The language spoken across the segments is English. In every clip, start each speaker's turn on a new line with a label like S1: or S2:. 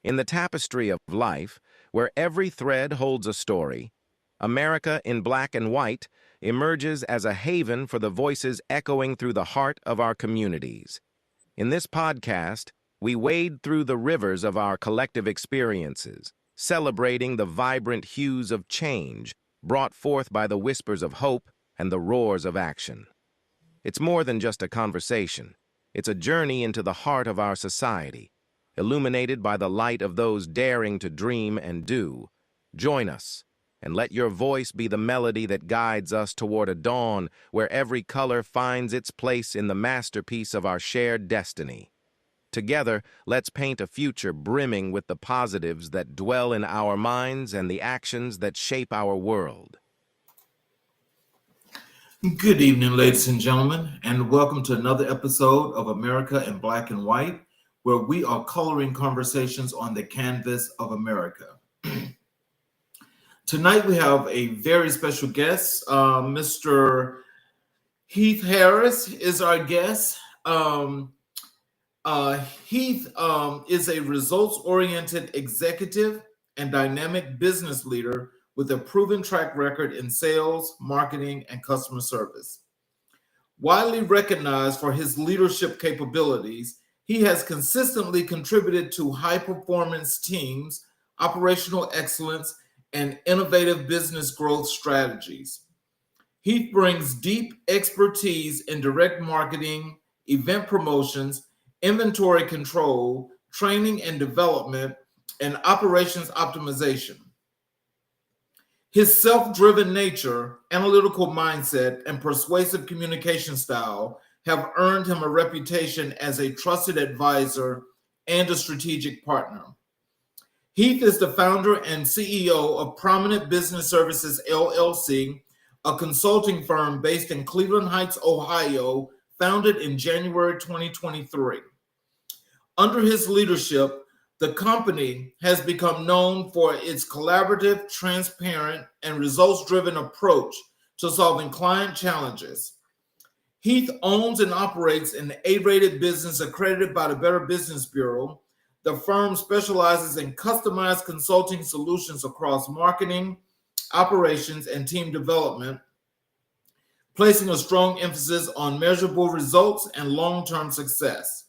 S1: In the tapestry of life, where every thread holds a story, America in Black and White emerges as a haven for the voices echoing through the heart of our communities. In this podcast, we wade through the rivers of our collective experiences, celebrating the vibrant hues of change brought forth by the whispers of hope and the roars of action. It's more than just a conversation. It's a journey into the heart of our society, illuminated by the light of those daring to dream and do. Join us, and let your voice be the melody that guides us toward a dawn where every color finds its place in the masterpiece of our shared destiny. Together, let's paint a future brimming with the positives that dwell in our minds and the actions that shape our world.
S2: Good evening, ladies and gentlemen, and welcome to another episode of America in Black and White, where we are coloring conversations on the canvas of America. Tonight we have a very special guest. Mr. Heath Harris is our guest. Heath is a results-oriented executive and dynamic business leader with a proven track record in sales, marketing, and customer service. Widely recognized for his leadership capabilities, he has consistently contributed to high-performance teams, operational excellence, and innovative business growth strategies. Heath brings deep expertise in direct marketing, event promotions, inventory control, training and development, and operations optimization. His self-driven nature, analytical mindset, and persuasive communication style have earned him a reputation as a trusted advisor and a strategic partner. Heath is the founder and CEO of Prominent Business Services, LLC, a consulting firm based in Cleveland Heights, Ohio, founded in January 2023. Under his leadership, the company has become known for its collaborative, transparent, and results-driven approach to solving client challenges. Heath owns and operates an A-rated business accredited by the Better Business Bureau. The firm specializes in customized consulting solutions across marketing, operations, and team development, placing a strong emphasis on measurable results and long-term success.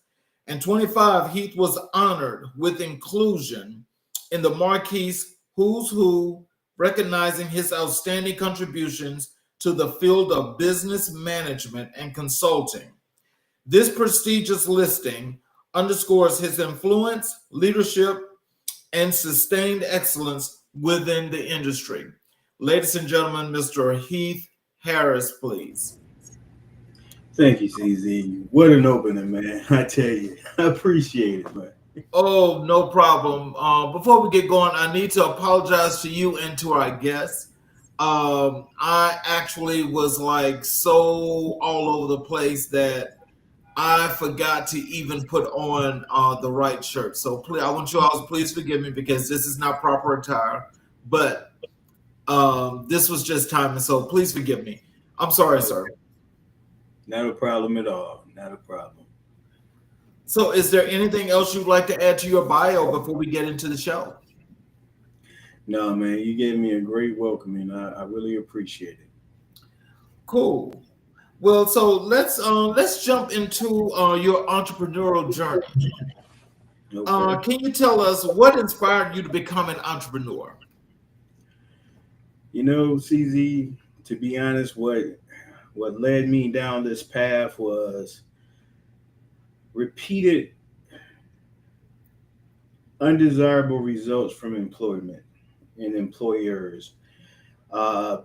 S2: In 25, Heath was honored with inclusion in the Marquis Who's Who, recognizing his outstanding contributions to the field of business management and consulting. This prestigious listing underscores his influence, leadership, and sustained excellence within the industry. Ladies and gentlemen, Mr. Heath Harris, please.
S3: Thank you, CZ. What an opening, man. I tell you, I appreciate it, man.
S2: Oh, no problem. Before we get going, I need to apologize to you and to our guests. I actually was like so all over the place that I forgot to even put on the right shirt. So please, I want you all to please forgive me because this is not proper attire, but this was just timing. So please forgive me. I'm sorry, sir.
S3: Not a problem at all. Not a problem.
S2: So is there anything else you'd like to add to your bio before we get into the show?
S3: No, man, you gave me a great welcome, and I really appreciate it.
S2: Cool. Well, so let's jump into your entrepreneurial journey.
S3: Okay.
S2: Can you tell us what inspired you to become an entrepreneur?
S3: You know, CZ, to be honest, what led me down this path was repeated undesirable results from employment and employers,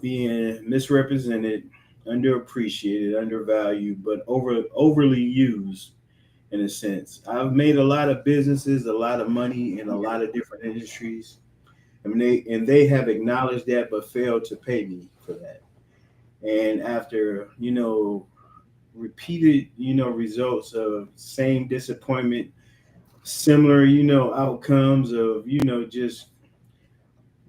S3: being misrepresented, underappreciated, undervalued, but overly used in a sense. I've made a lot of businesses, a lot of money in a lot of different industries, and they have acknowledged that but failed to pay me for that. And after, repeated, results of same disappointment, similar, outcomes of, just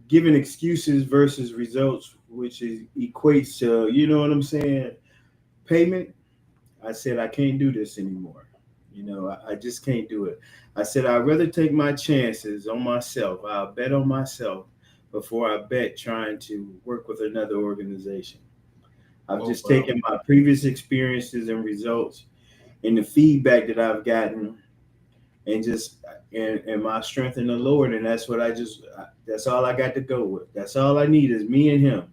S3: giving excuses versus results, which equates to, you know what I'm saying, payment, I said, I can't do this anymore. I just can't do it. I said, I'd rather take my chances on myself. I'll bet on myself before I bet trying to work with another organization. I've just taken my previous experiences and results and the feedback that I've gotten and my strength in the Lord. And that's what that's all I got to go with. That's all I need is me and him.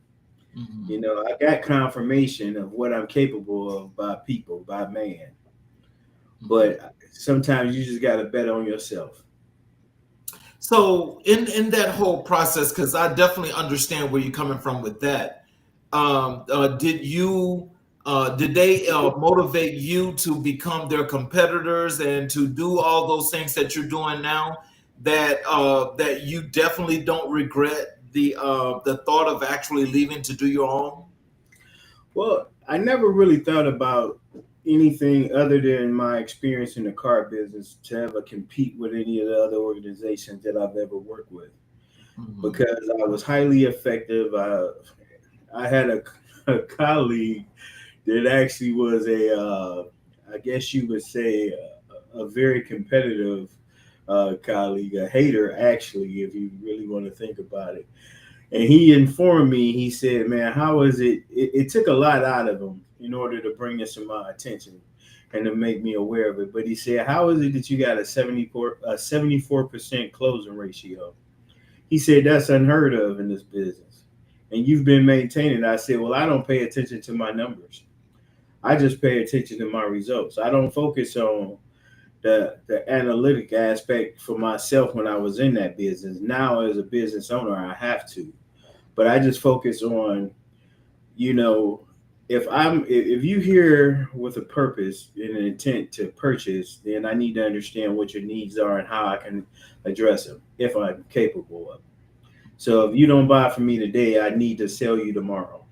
S2: Mm-hmm.
S3: You know, I got confirmation of what I'm capable of by people, by man. But sometimes you just got to bet on yourself.
S2: So in that whole process, because I definitely understand where you're coming from with that, did they motivate you to become their competitors and to do all those things that you're doing now that you definitely don't regret the thought of actually leaving to do your own?
S3: Well, I never really thought about anything other than my experience in the car business to ever compete with any of the other organizations that I've ever worked with, because I was highly effective. I had a colleague that actually was I guess you would say, a very competitive colleague, a hater, actually, if you really want to think about it. And he informed me, he said, man, how is it? It took a lot out of him in order to bring this to my attention and to make me aware of it. But he said, how is it that you got a 74% closing ratio? He said, that's unheard of in this business. And you've been maintaining it. I said, well, I don't pay attention to my numbers. I just pay attention to my results. I don't focus on the analytic aspect for myself when I was in that business. Now, as a business owner, I have to. But I just focus on, you know, if you here with a purpose and an intent to purchase, then I need to understand what your needs are and how I can address them if I'm capable of it. So if you don't buy from me today, I need to sell you tomorrow.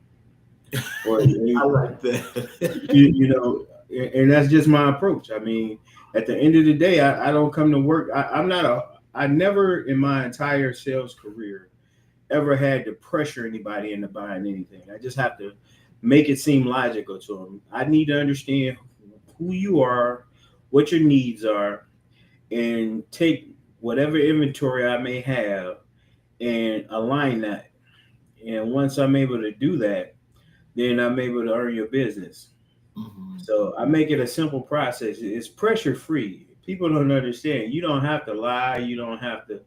S3: Or
S2: I like that.
S3: you know, and that's just my approach. I mean, at the end of the day, I don't come to work. I never in my entire sales career ever had to pressure anybody into buying anything. I just have to make it seem logical to them. I need to understand who you are, what your needs are, and take whatever inventory I may have and align that. And once I'm able to do that, then I'm able to earn your business.
S2: Mm-hmm.
S3: So I make it a simple process. It's pressure free. People don't understand. You don't have to lie. You don't have to,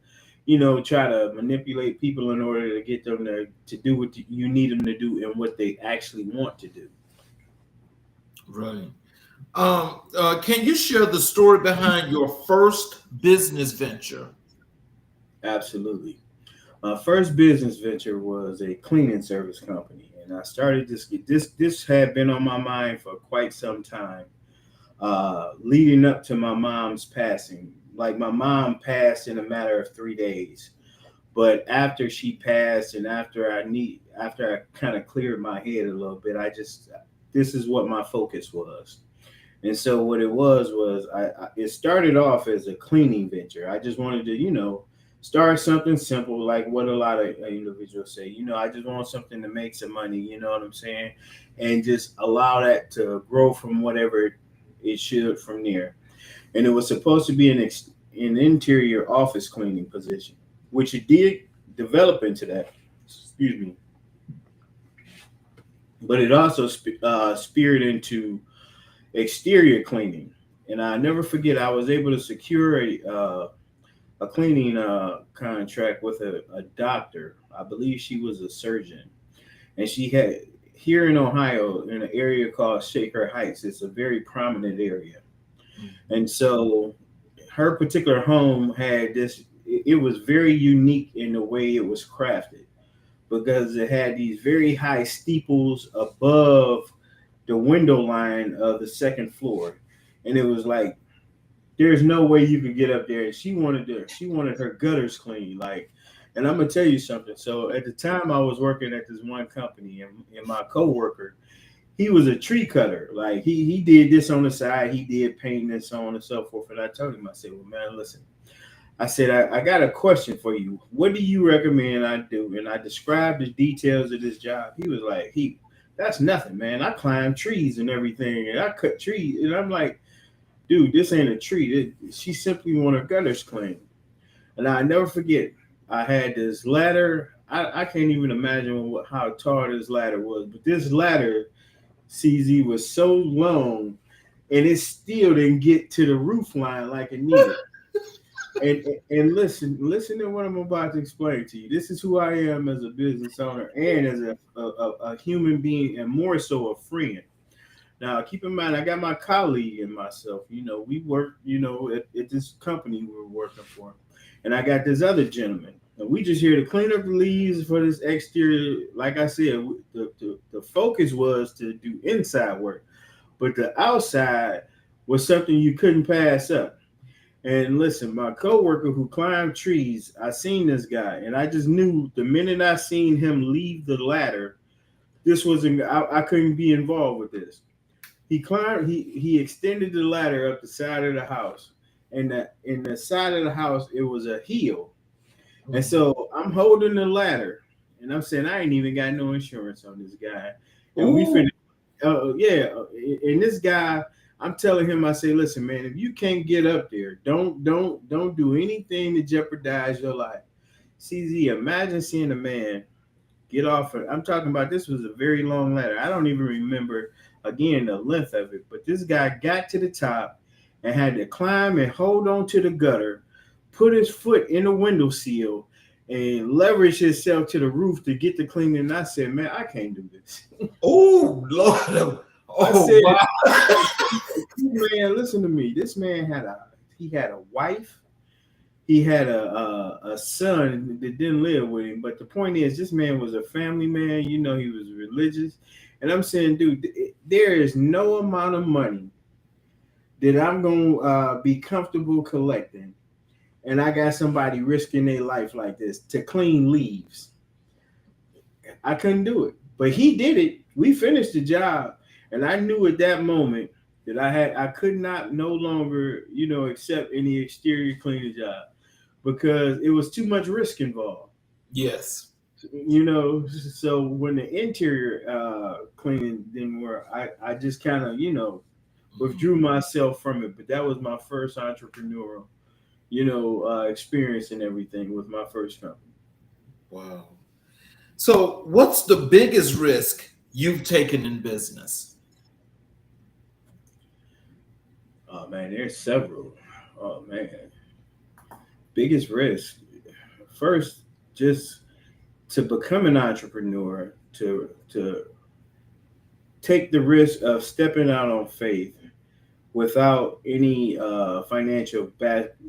S3: try to manipulate people in order to get them to do what you need them to do and what they actually want to do.
S2: Right. Can you share the story behind your first business venture?
S3: Absolutely. My first business venture was a cleaning service company, and I started this had been on my mind for quite some time, leading up to my mom's passing. Like, my mom passed in a matter of 3 days, but after she passed and after I kind of cleared my head a little bit, this is what my focus was. And so what it was it started off as a cleaning venture. I just wanted to, start something simple, like what a lot of individuals say. I just want something to make some money, you know what I'm saying? And just allow that to grow from whatever it should from there. And it was supposed to be an interior office cleaning position, which it did develop into that. Excuse me. But it also speared into exterior cleaning. And I never forget, I was able to secure a cleaning contract with a doctor. I believe she was a surgeon. And she had, here in Ohio, in an area called Shaker Heights, it's a very prominent area. And so her particular home had it was very unique in the way it was crafted, because it had these very high steeples above the window line of the second floor. And it was like, there's no way you could get up there. And she wanted her gutters clean. And I'm gonna tell you something. So at the time I was working at this one company, and my coworker, he was a tree cutter. Like, he did this on the side, he did painting and so on and so forth. And I told him, I said, well, man, listen, I said, I got a question for you. What do you recommend I do? And I described the details of this job. He was like, that's nothing, man. I climb trees and everything, and I cut trees. And I'm like, dude, this ain't a tree. She simply want her gutters clean. And I never forget, I had this ladder. I can't even imagine how tall this ladder was, but this ladder, CZ, was so long, and it still didn't get to the roof line like it needed. And listen to what I'm about to explain to you. This is who I am as a business owner and as a human being, and more so a friend. Now, keep in mind, I got my colleague and myself. We work, at this company we were working for. And I got this other gentleman. And we just here to clean up the leaves for this exterior. Like I said, the focus was to do inside work. But the outside was something you couldn't pass up. And listen, my coworker who climbed trees, I seen this guy. And I just knew the minute I seen him leave the ladder, this wasn't, I couldn't be involved with this. He climbed, he extended the ladder up the side of the house. And in the side of the house, it was a hill. And so I'm holding the ladder and I'm saying, I ain't even got no insurance on this guy. And we finished. And this guy, I'm telling him, I say, listen, man, if you can't get up there, don't do anything to jeopardize your life. CZ, imagine seeing a man get off. I'm talking about, this was a very long ladder. I don't even remember, again, the length of it. But this guy got to the top and had to climb and hold on to the gutter, put his foot in the window sill, and leverage himself to the roof to get the cleaning. And I said, man, I can't do this.
S2: Oh, Lord.
S3: I said, wow. Man, listen to me. This man had a wife. He had a son that didn't live with him. But the point is, this man was a family man. He was religious. And I'm saying, dude, there is no amount of money that I'm going to be comfortable collecting. And I got somebody risking their life like this to clean leaves. I couldn't do it. But he did it. We finished the job. And I knew at that moment that I could not no longer, accept any exterior cleaning job because it was too much risk involved.
S2: Yes.
S3: So when the interior cleaning didn't work, I just kind of, withdrew myself from it. But that was my first entrepreneurial, experience and everything with my first company.
S2: Wow. So what's the biggest risk you've taken in business?
S3: Oh man, there's several. Oh man. Biggest risk. First, just to become an entrepreneur, to take the risk of stepping out on faith without any financial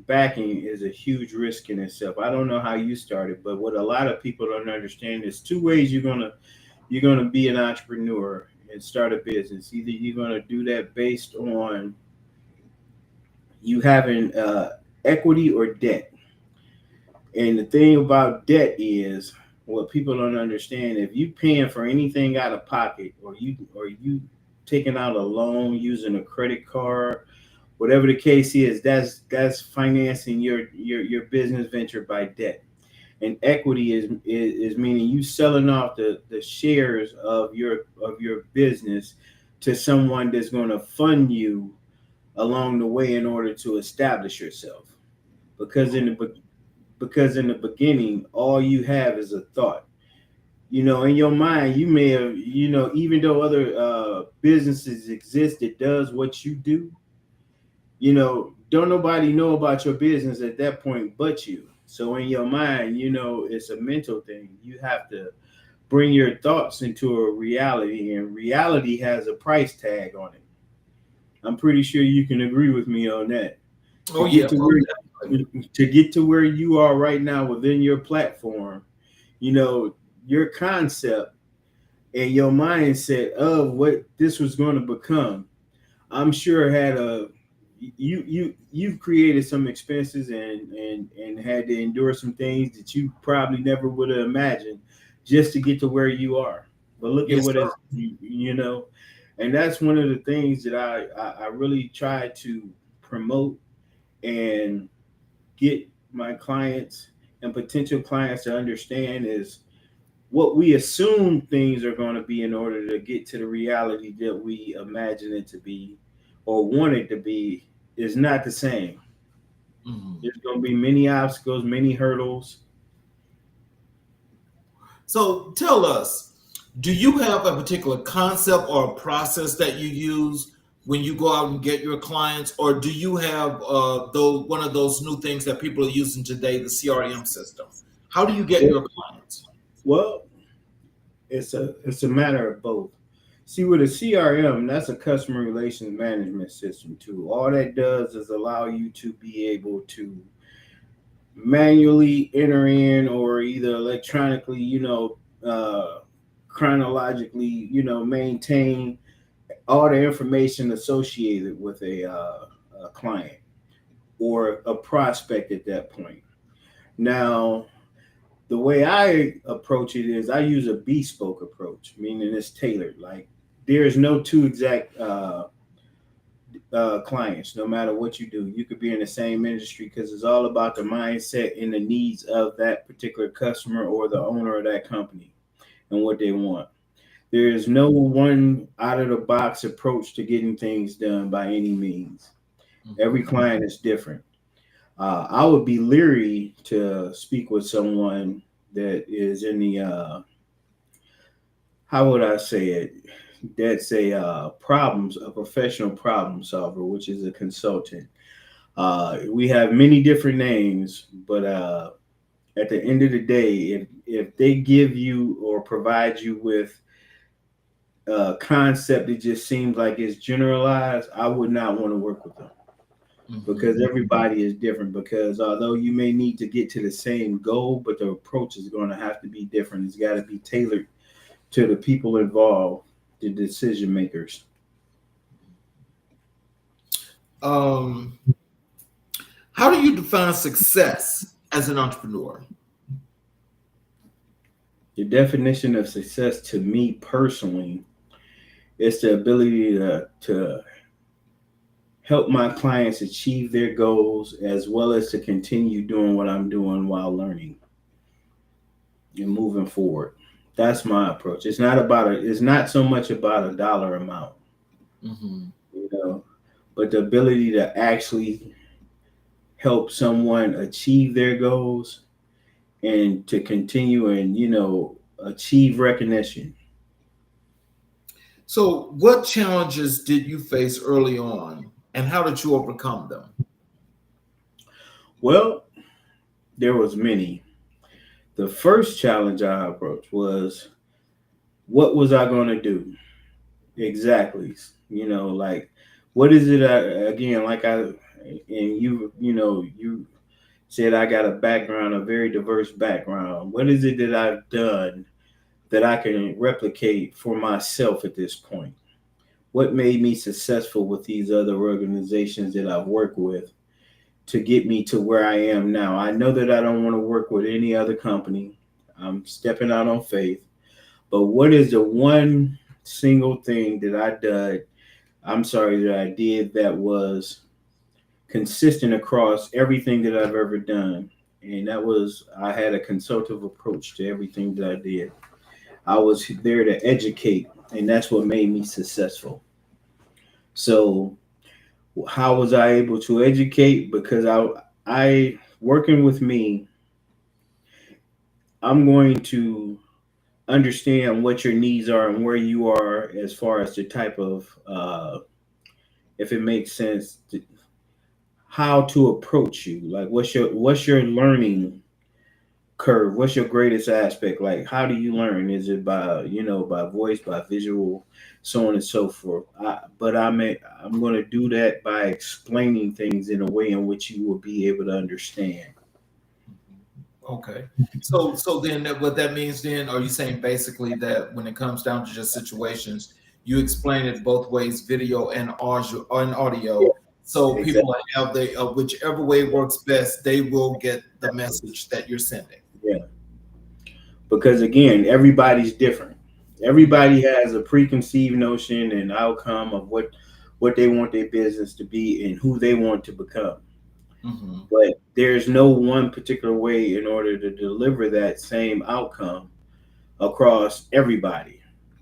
S3: backing is a huge risk in itself. I don't know how you started, but what a lot of people don't understand is two ways you're gonna be an entrepreneur and start a business. Either you're gonna do that based on you having equity or debt. And the thing about debt is, what people don't understand, if you paying for anything out of pocket, or you taking out a loan using a credit card, whatever the case is, that's financing your business venture by debt. And equity is meaning you selling off the shares of your business to someone that's going to fund you along the way in order to establish yourself. Because in the beginning, all you have is a thought. In your mind, you may have, even though other businesses exist that does what you do, don't nobody know about your business at that point but you. So in your mind, it's a mental thing. You have to bring your thoughts into a reality, and reality has a price tag on it. I'm pretty sure you can agree with me on that. To get to where you are right now within your platform, your concept and your mindset of what this was going to become, I'm sure you've created some expenses and had to endure some things that you probably never would have imagined just to get to where you are. But look at what it's, and that's one of the things that I really try to promote and get my clients and potential clients to understand is what we assume things are going to be in order to get to the reality that we imagine it to be or want it to be is not the same.
S2: Mhm.
S3: There's going to be many obstacles, many hurdles.
S2: So tell us, do you have a particular concept or a process that you use when you go out and get your clients, or do you have those one of those new things that people are using today, the CRM system? How do you get your clients?
S3: Well, it's a matter of both. See, with a CRM, that's a customer relations management system too. All that does is allow you to be able to manually enter in or either electronically, chronologically, maintain all the information associated with a client or a prospect at that point. Now, the way I approach it is I use a bespoke approach, meaning it's tailored. Like there is no two exact clients, no matter what you do. You could be in the same industry because it's all about the mindset and the needs of that particular customer or the owner of that company and what they want. There is no one out of the box approach to getting things done by any means. Every
S2: Mhm.
S3: client is different. I would be leery to speak with someone that is in the how would I say it? That's a professional problem solver, which is a consultant. We have many different names, but at the end of the day, if they give you or provide you with a concept that just seems like it's generalized, I would not want to work with them because
S2: Mhm.
S3: everybody is different. Because although you may need to get to the same goal, but the approach is going to have to be different. It's got to be tailored to the people involved, the decision makers.
S2: Um, how do you define success as an entrepreneur?
S3: The definition of success to me personally is the ability to help my clients achieve their goals as well as to continue doing what I'm doing while learning and moving forward. That's my approach. It's not so much about a dollar amount,
S2: Mhm.
S3: you know, but the ability to actually help someone achieve their goals and to continue and, achieve recognition.
S2: So, what challenges did you face early on, and how did you overcome them?
S3: Well, there was many. The first challenge I approached was what was I going to do exactly? Like what is it? Again, like you said I got a background, a very diverse background. What is it that I've done that I can replicate for myself at this point? What made me successful with these other organizations that I've worked with to get me to where I am now? I know that I don't want to work with any other company. I'm stepping out on faith. But what is the one single thing that I did that was consistent across everything that I've ever done? And that was I had a consultative approach to everything that I did. I was there to educate, and that's what made me successful. So, how was I able to educate? Because I working with me, I'm going to understand what your needs are and where you are as far as the type of if it makes sense how to approach you, like what's your learning curve, what's your greatest aspect, like how do you learn, is it by voice, by visual, so on and so forth. I'm going to do that by explaining things in a way in which you will be able to understand.
S2: Okay. So then what that means then, are you saying basically that when it comes down to just situations, you explain it both ways, video and audio, so
S3: Exactly.
S2: people have whichever way works best, they will get the message that you're sending.
S3: Yeah, because again, everybody's different. Everybody has a preconceived notion and outcome of what they want their business to be and who they want to become.
S2: Mm-hmm.
S3: But there's no one particular way in order to deliver that same outcome across everybody.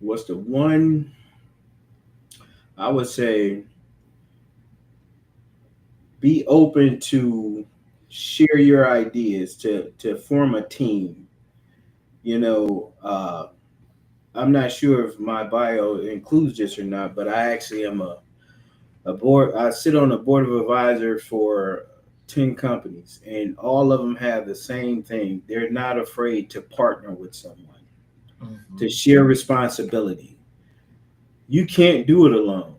S3: what's the one I would say, be open to share your ideas, to form a team. You know, I'm not sure if my bio includes this or not, but I actually am a board. I sit on a board of advisors for 10 companies, and all of them have the same thing. They're not afraid to partner with someone, to
S2: Mhm.
S3: share responsibility. You can't do it alone.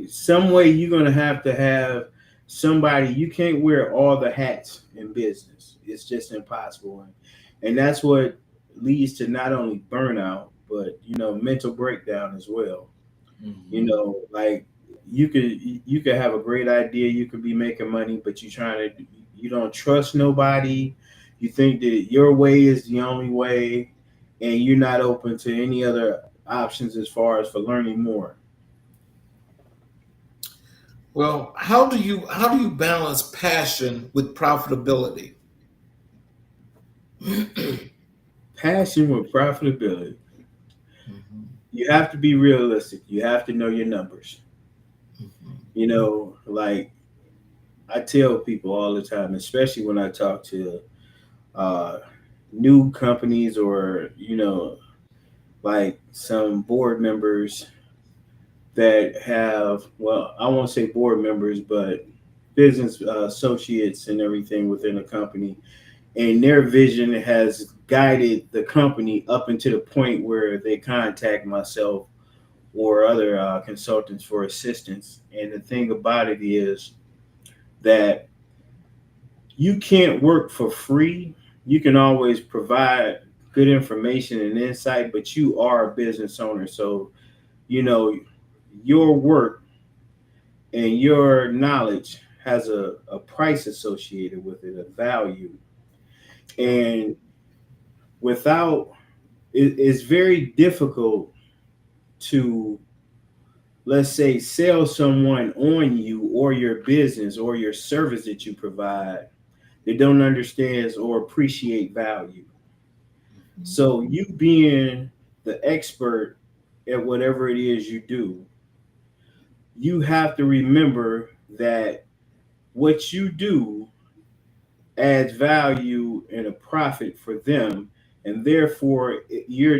S3: Some way you're going to have somebody. You can't wear all the hats in business. It's just impossible. And that's what leads to not only burnout, but, mental breakdown as well.
S2: Mhm.
S3: Like, you could have a great idea, you could be making money, but you don't trust nobody. You think that your way is the only way, and you're not open to any other options as far as for learning more.
S2: Well, how do you balance passion with profitability?
S3: Passion with profitability.
S2: Mhm.
S3: You have to be realistic. You have to know your numbers.
S2: Mhm.
S3: Like I tell people all the time, especially when I talk to uh, new companies, or like some board members that have, well, I won't say board members, but business associates and everything within a company, and their vision has guided the company up into the point where they contact myself or other consultants for assistance. And the thing about it is that you can't work for free. You can always provide good information and insight, but you are a business owner. So, you know, your work and your knowledge has a price associated with it, a value. And without it's very difficult to, let's say, sell someone on you or your business or your service that you provide. They don't understand or appreciate value.
S2: Mhm.
S3: So you being the expert at whatever it is you do, you have to remember that what you do adds value and a profit for them, and therefore you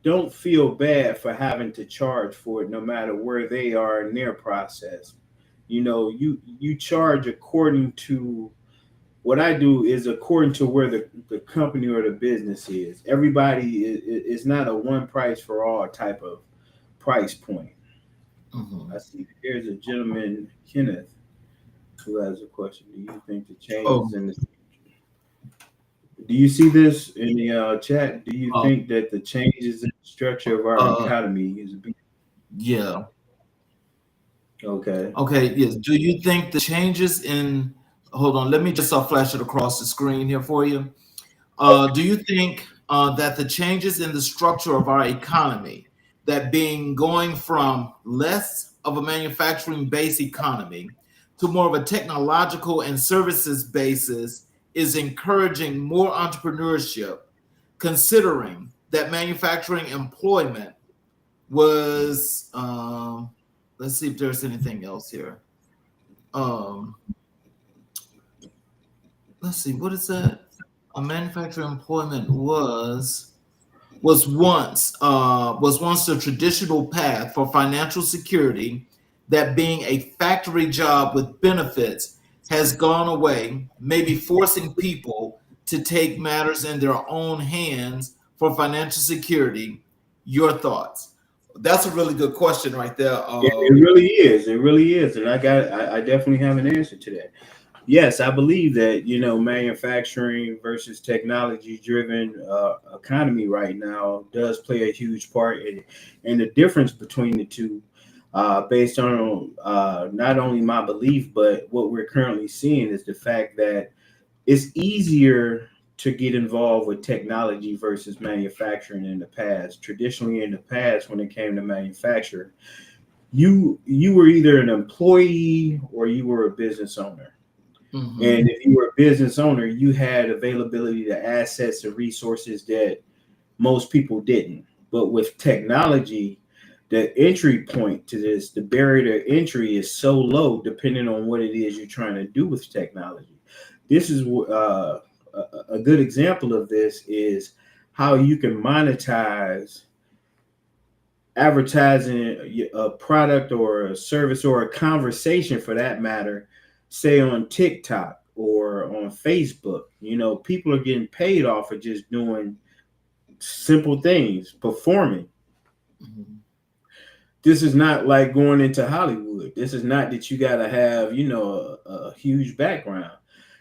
S3: don't feel bad for having to charge for it, no matter where they are in their process. You charge according to, what I do is according to where the company or the business is. Everybody is not a one price for all type of price point. I
S2: Mhm.
S3: see here's a gentleman, Kenneth, who has a question. Do you think the
S2: Oh,
S3: changes in the Do you see this in the chat? Do you
S2: uh,
S3: think that the changes in the structure of our
S2: uh,
S3: economy is
S2: yeah.
S3: okay?
S2: Okay, yes. Do you think the changes in, hold on, let me just flash it across the screen here for you. Do you think that the changes in the structure of our economy, that being going from less of a manufacturing based economy to more of a technological and services basis, is encouraging more entrepreneurship, considering that manufacturing employment was, let's see if there's anything else here. Um, let's see, what is that? A manufacturing employment was once the traditional path for financial security, that being a factory job with benefits has gone away, maybe forcing people to take matters in their own hands for financial security. Your thoughts? That's a really good question right there.
S3: It really is. It really is, and I definitely have an answer to that. Yes, I believe that manufacturing versus technology driven economy right now does play a huge part in it, and the difference between the two, based on not only my belief but what we're currently seeing, is the fact that it's easier to get involved with technology versus manufacturing in the past. Traditionally, in the past, when it came to manufacturing, you were either an employee or you were a business owner.
S2: Mhm.
S3: And if you were a business owner, you had availability to assets and resources that Most people didn't. But with technology, the entry point to this, the barrier to entry is so low depending on what it is you're trying to do with technology. This is a good example of this is how you can monetize advertising a product or a service or a conversation for that matter, say on TikTok or on Facebook. People are getting paid off of just doing simple things, performing.
S2: Mhm.
S3: This is not like going into Hollywood. This is not that you got to have, a huge background.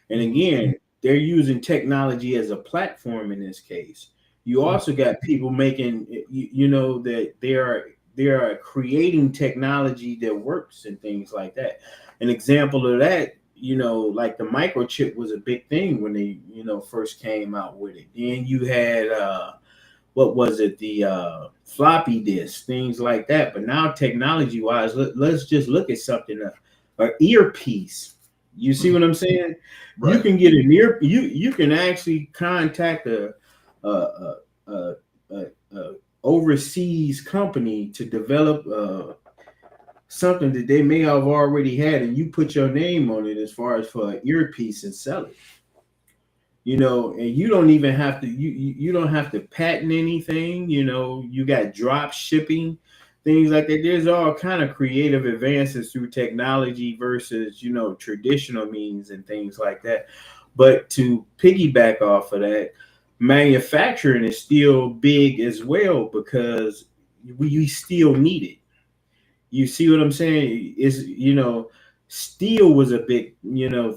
S3: And again, they're using technology as a platform in this case. You also got people making, that they are creating technology that works and things like that. An example of that, like the microchip was a big thing when they, first came out with it. Then you had, what was it, the floppy disk, things like that. But now technology wise, let's just look at something, an earpiece. You see what I'm saying?
S2: Right.
S3: You can get an ear. You can actually contact a overseas company to develop something that they may have already had, and you put your name on it as far as for an earpiece and sell it. And you don't even have to you don't have to patent anything. You got drop shipping, things like that. There's all kind of creative advances through technology versus traditional means and things like that. But to piggyback off of that, manufacturing is still big as well because we still need it. You see what I'm saying? Steel was a big,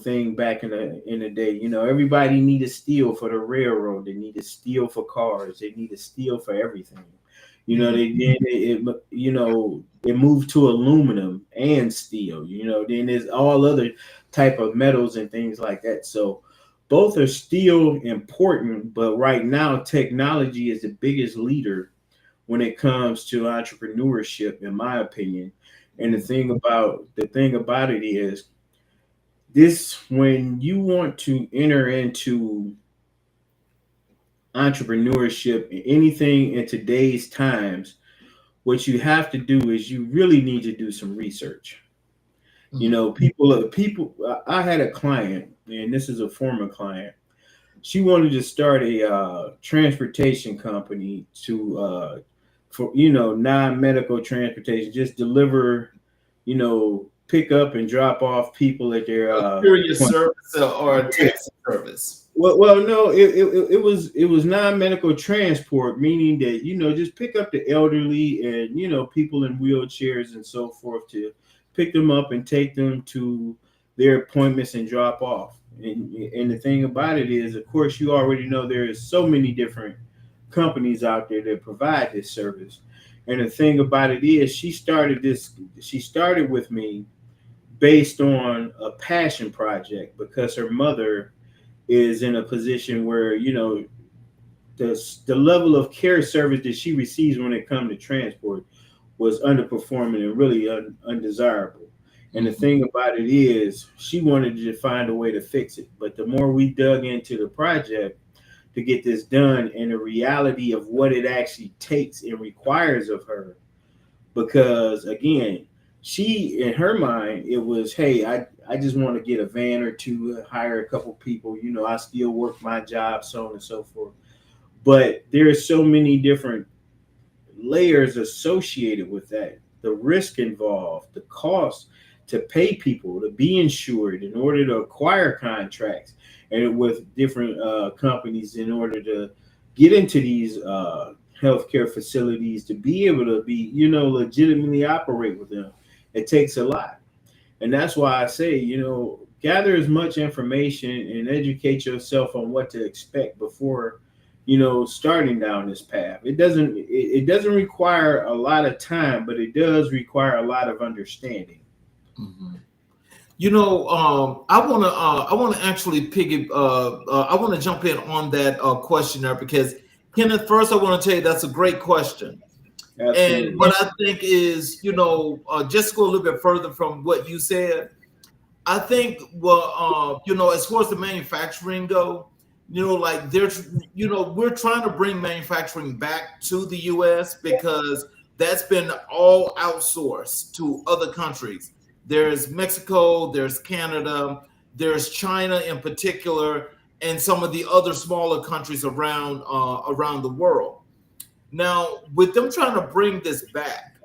S3: thing back in the day. Everybody needed steel for the railroad. They needed steel for cars. They needed steel for everything. It moved to aluminum and steel. Then there's all other type of metals and things like that. So both are still important, but right now technology is the biggest leader when it comes to entrepreneurship, in my opinion. And the thing about it is this: when you want to enter into entrepreneurship, anything in today's times, what you have to do is you really need to do some research. People. I had a client, and this is a former client. She wanted to start a transportation company to for non-medical transportation, just deliver, pick up and drop off people at their
S2: courier service or a taxi service.
S3: Well, no, it was non-medical transport, meaning that just pick up the elderly and people in wheelchairs and so forth, to pick them up and take them to their appointments and drop off. And the thing about it is, of course, you already know there is so many different companies out there that provide this service. And the thing about it is, she started with me based on a passion project because her mother is in a position where the level of care service that she receives when it comes to transport was underperforming and really undesirable. And the thing about it is, she wanted to find a way to fix it. But the more we dug into the project to get this done, and the reality of what it actually takes and requires of her, because again, she, in her mind, it was, hey, I just want to get a van or two, hire a couple people, I still work my job, so on and so forth. But there are so many different layers associated with that. The risk involved, the cost to pay people, to be insured in order to acquire contracts, and with different companies in order to get into these healthcare facilities, to be able to be, legitimately operate with them. It takes a lot. And that's why I say, gather as much information and educate yourself on what to expect before, starting down this path. It doesn't require a lot of time, but it does require a lot of understanding.
S2: Mm-hmm. I want to actually I want to jump in on that question there, because Kenneth, first I want to tell you that's a great question. Absolutely. And what I think is, just to go a little bit further from what you said, I think, as far as the manufacturing go, like there's, we're trying to bring manufacturing back to the US because that's been all outsourced to other countries. There's Mexico, there's Canada, there's China in particular, and some of the other smaller countries around the world. Now, with them trying to bring this back,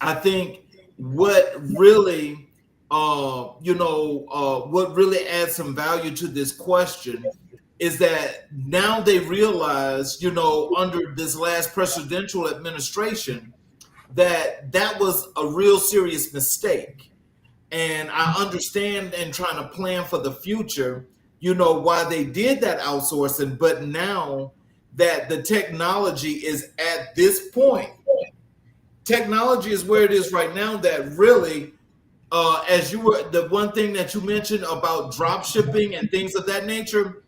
S2: I think what really, what really adds some value to this question is that now they realize, under this last presidential administration, that that was a real serious mistake. And I understand and trying to plan for the future, why they did that outsourcing. But now that the technology is at this point, technology is where it is right now, that really, as you were, the one thing that you mentioned about drop shipping and things of that nature,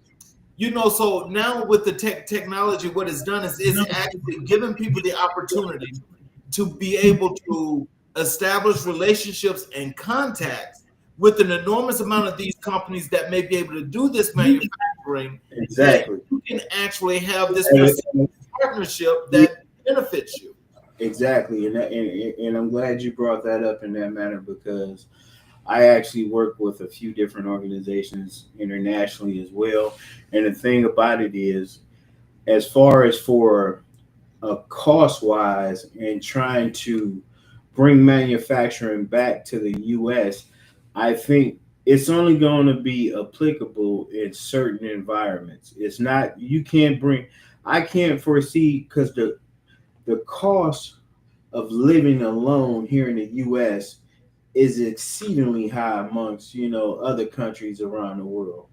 S2: so now with the technology, what it's done is it's actually given people the opportunity to be able to establish relationships and contacts with an enormous amount of these companies that may be able to do this manufacturing.
S3: Exactly.
S2: You can actually have this partnership that benefits you.
S3: Exactly, and I'm glad you brought that up in that manner, because I actually work with a few different organizations internationally as well. And the thing about it is, as far as for cost wise and trying to bring manufacturing back to the US, I think it's only going to be applicable in certain environments. It's not, I can't foresee, because the cost of living alone here in the US is exceedingly high amongst, other countries around the world.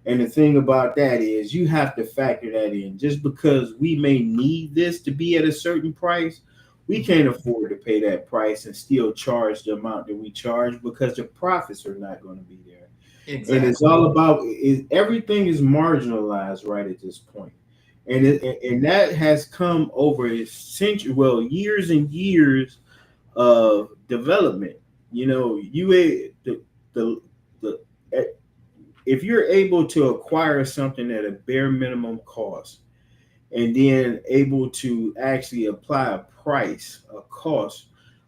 S3: And the thing about that is, you have to factor that in. Just because we may need this to be at a certain price, we can't afford to pay that price and still charge the amount that we charge, because the profits are not going to be there. Exactly. And it's all about, everything is marginalized right at this point. And that has come over a century, years and years of development. If you're able to acquire something at a bare minimum cost, and then able to actually apply a cost,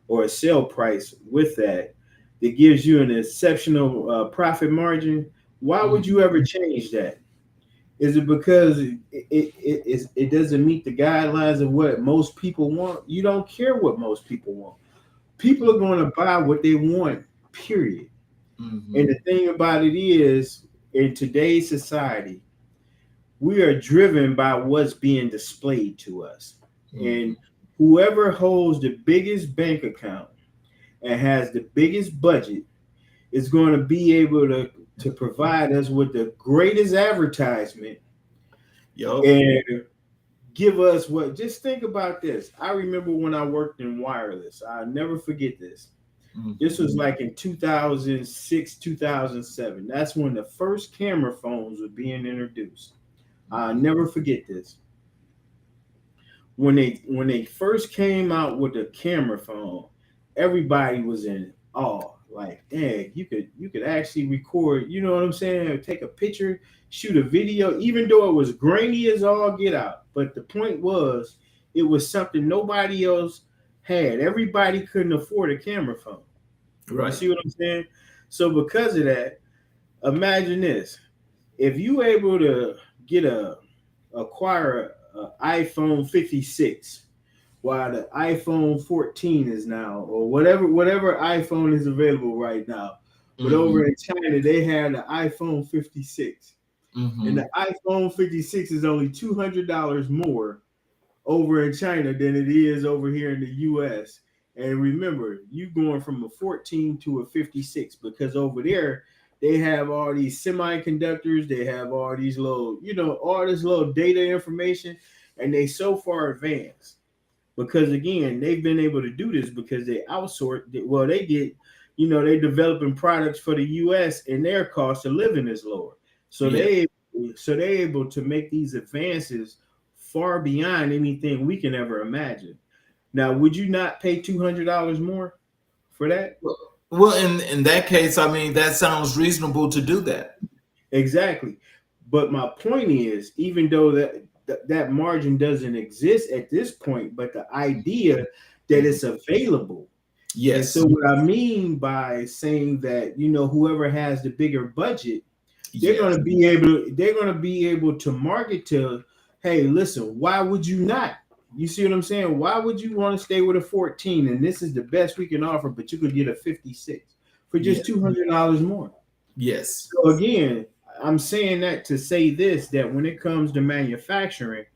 S3: or a sale price with that gives you an exceptional profit margin, why would you ever change that? Is it because it doesn't meet the guidelines of what most people want? You don't care what most people want. People are going to buy what they want, period. Mm-hmm. And the thing about it is, in today's society, we are driven by what's being displayed to us. Mm-hmm. And whoever holds the biggest bank account and has the biggest budget is going to be able to provide us with the greatest advertisement. And give us just think about this. I remember when I worked in wireless, I'll never forget this. Mm-hmm. This was like in 2006, 2007. That's when the first camera phones were being introduced. I'll never forget this. When they first came out with the camera phone, everybody was in awe. Like, dang, you could actually record, you know what I'm saying? Take a picture, shoot a video, even though it was grainy as all get out. But the point was, it was something nobody else had. Everybody couldn't afford a camera phone. Right. You see what I'm saying? So because of that, imagine this. If you able to acquire an iPhone 56, while the iPhone 14 is now, or whatever iPhone is available right now. But mm-hmm. over in China, they had the iPhone 56. Mm-hmm. And the iPhone 56 is only $200 more over in China than it is over here in the US. And remember, you going from a 14 to a 56, because over there, they have all these semiconductors, they have all these little, all this little data information, and they so far advanced. Because again, they've been able to do this because they outsource. They get, they developing products for the U.S. and their cost of living is lower. So they're able to make these advances far beyond anything we can ever imagine. Now, would you not pay $200 more for that?
S2: Well, in that case, I mean, that sounds reasonable to do that.
S3: Exactly. But my point is, even though that margin doesn't exist at this point, but the idea that it's available. And
S2: Yes.
S3: so what I mean by saying that, whoever has the bigger budget, they're
S2: Yes.
S3: going to be able to market to, hey, listen, why would you not? You see what I'm saying? Why would you want to stay with a 14 and this is the best we can offer, but you could get a 56 for just $200 more?
S2: Yes.
S3: So again, I'm saying that to say this, that when it comes to manufacturing,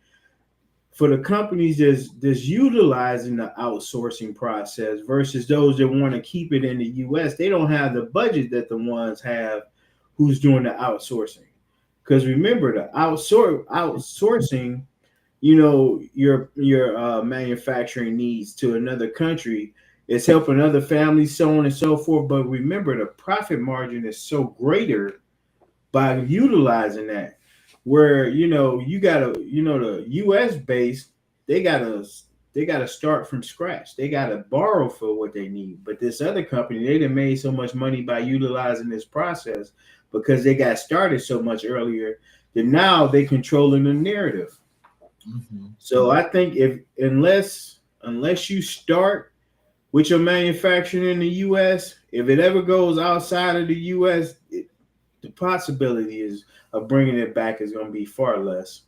S3: for the companies that's utilizing the outsourcing process versus those that want to keep it in the US, they don't have the budget that the ones have who's doing the outsourcing. Because remember, the outsourcing, your manufacturing needs to another country is helping other families, so on and so forth. But remember, the profit margin is so greater by utilizing that. Where you gotta, the US base, they gotta start from scratch. They gotta borrow for what they need. But this other company, they done made so much money by utilizing this process because they got started so much earlier that now they controlling the narrative. So I think unless you start with your manufacturing in the US, if it ever goes outside of the US, the possibility is of bringing it back is going to be far less.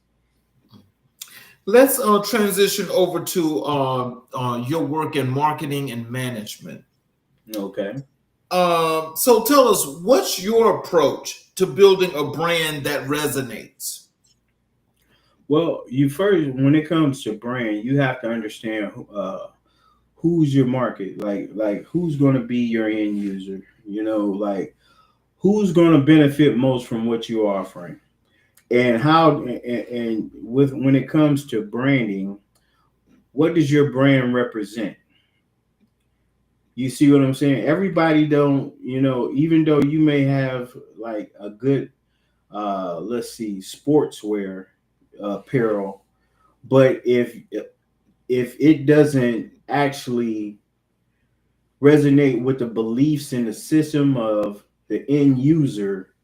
S2: Let's transition over to your work in marketing and management.
S3: Okay.
S2: So tell us, what's your approach to building a brand that resonates?
S3: Well, when it comes to brand, you have to understand who's your market, like who's going to be your end user, like who's going to benefit most from what you're offering, and how, and when it comes to branding, what does your brand represent? You see what I'm saying? Everybody don't, even though you may have like a good, let's see, sportswear apparel, but if it doesn't actually resonate with the beliefs and the system of the end user,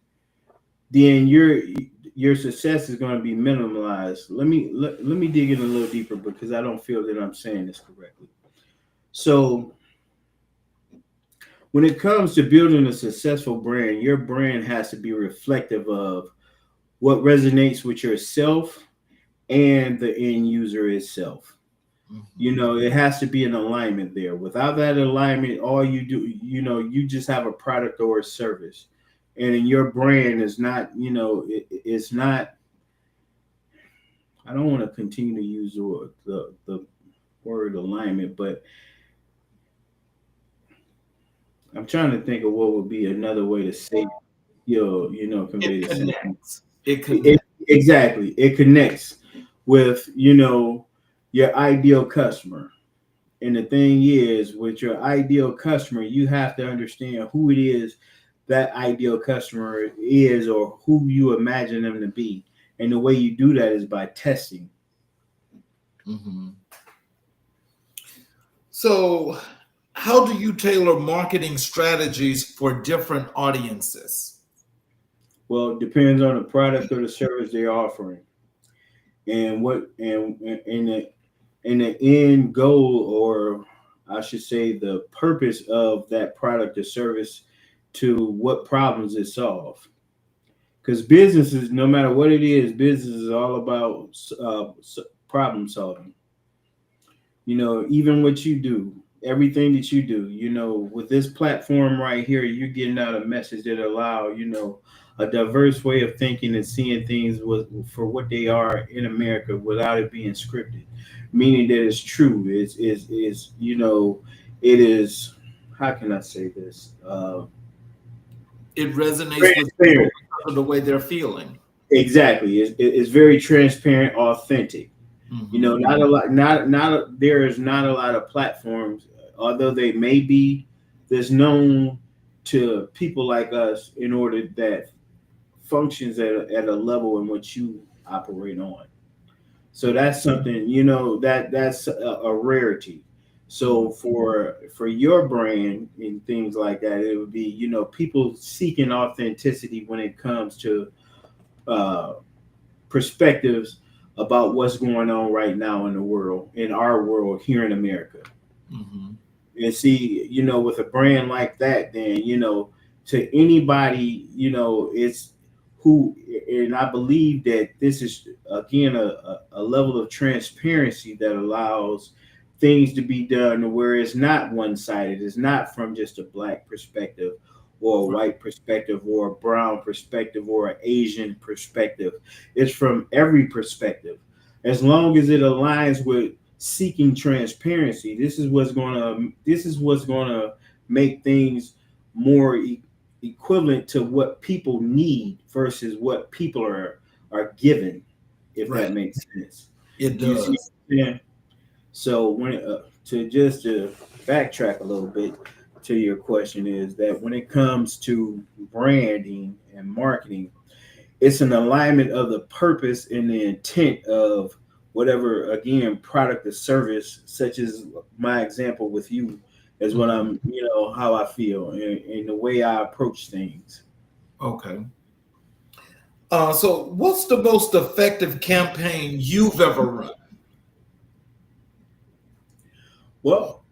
S3: then your success is going to be minimalized. Let me dig in a little deeper because I don't feel that I'm saying this correctly. So when it comes to building a successful brand, your brand has to be reflective of what resonates with yourself and the end user itself. It has to be an alignment there. Without that alignment, all you do, you just have a product or a service. And in your brand is not, it's not, I don't want to continue to use the word alignment, but I'm trying to think of what would be another way to say, convey the same.
S2: It connects.
S3: Exactly. It connects with, your ideal customer. And the thing is, with your ideal customer, you have to understand who it is that ideal customer is or who you imagine them to be. And the way you do that is by testing.
S2: So how do you tailor marketing strategies for different audiences?
S3: Well, it depends on the product or the service they're offering, and the end goal, or I should say, the purpose of that product or service, to what problems it solves. Because businesses, no matter what it is, business is all about problem solving. Even what you do, everything that you do, with this platform right here, you're getting out a message that allow, a diverse way of thinking and seeing things for what they are in America without it being scripted, meaning that it's true. It is, how can I say this?
S2: It resonates with people because of the way they're feeling.
S3: Exactly. It's very transparent, authentic. Not a lot, there is not a lot of platforms, although they may be, that's known to people like us in order that functions at a level in which you operate on. So that's something, that's a rarity. So for your brand and things like that, it would be, people seeking authenticity when it comes to uh, perspectives about what's going on right now in the world, in our world here in America.
S2: Mm-hmm.
S3: And see, with a brand like that, then, to anybody, it's who, and I believe that this is, again, a level of transparency that allows things to be done where it's not one-sided. It's not from just a black perspective or a white perspective or a brown perspective or an Asian perspective. It's from every perspective. As long as it aligns with seeking transparency, this is what's gonna make things more equivalent to what people need versus what people are given, if that makes sense.
S2: It
S3: You see
S2: does.
S3: what I'm saying? So when to backtrack a little bit to your question, is that when it comes to branding and marketing, it's an alignment of the purpose and the intent of whatever, again, product or service, such as my example with you, is what I'm, how I feel and the way I approach things.
S2: Okay. So what's the most effective campaign you've ever run?
S3: Well,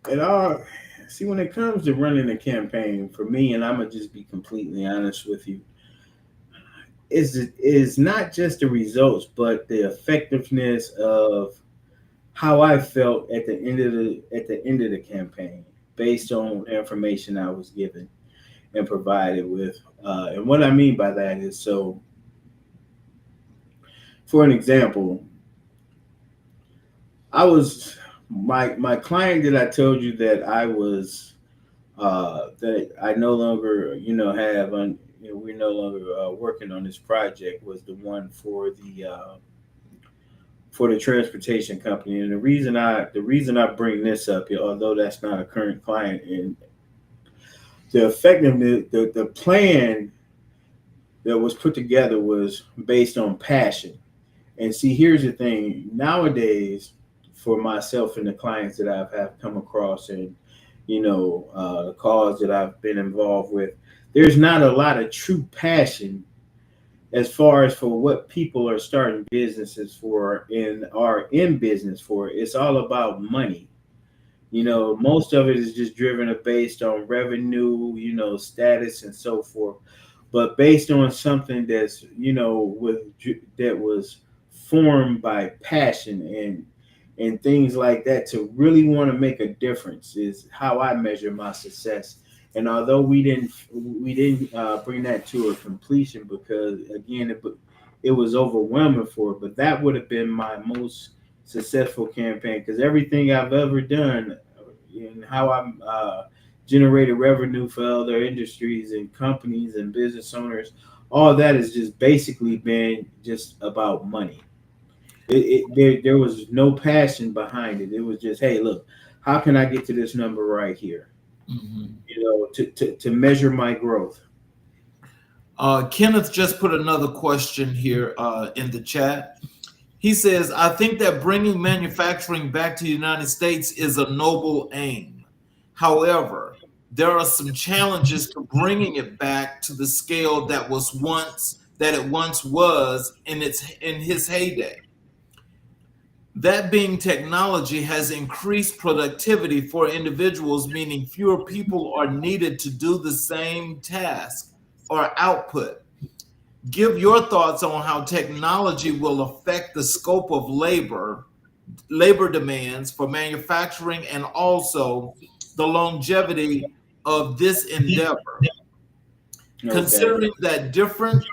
S3: it all see, when it comes to running a campaign, for me, and I'm gonna just be completely honest with you, is not just the results, but the effectiveness of how I felt at the end of the campaign, based on the information I was given and provided with. And what I mean by that is, so for an example, I was my client that I told you that I was that I no longer we're no longer working on this project, was the one for the transportation company. And the reason I bring this up here, although that's not a current client, and the effectiveness, the plan that was put together was based on passion. And see, here's the thing: nowadays, for myself and the clients that have come across, and the cause that I've been involved with, there's not a lot of true passion as far as for what people are starting businesses for and are in business for. It's all about money. Most of it is just driven based on revenue, status and so forth. But based on something that's, that was formed by passion and things like that, to really want to make a difference, is how I measure my success. And although we didn't bring that to a completion, because again it was overwhelming for it, but that would have been my most successful campaign, because everything I've ever done and how I'm generated revenue for other industries and companies and business owners, all that has just basically been just about money. There was no passion behind it. It was just, hey, look, how can I get to this number right here?
S2: Mm-hmm.
S3: To measure my growth.
S2: Kenneth just put another question here in the chat. He says, I think that bringing manufacturing back to the United States is a noble aim. However, there are some challenges to bringing it back to the scale that it once was in his heyday. That being, technology has increased productivity for individuals, meaning fewer people are needed to do the same task or output. Give your thoughts on how technology will affect the scope of labor demands for manufacturing, and also the longevity of this endeavor.
S3: Okay.
S2: Considering that different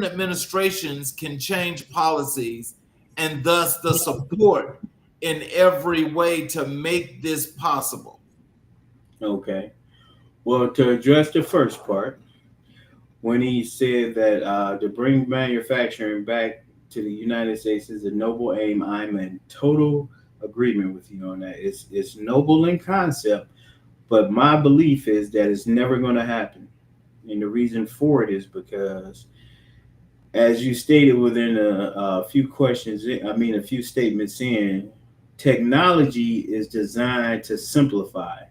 S2: administrations can change policies, and thus the support in every way to make this possible.
S3: Okay. Well, to address the first part, when he said that to bring manufacturing back to the United States is a noble aim, I'm in total agreement with you on that. It's noble in concept, but my belief is that it's never going to happen. And the reason for it is because, as you stated within a few statements in, technology is designed to simplify.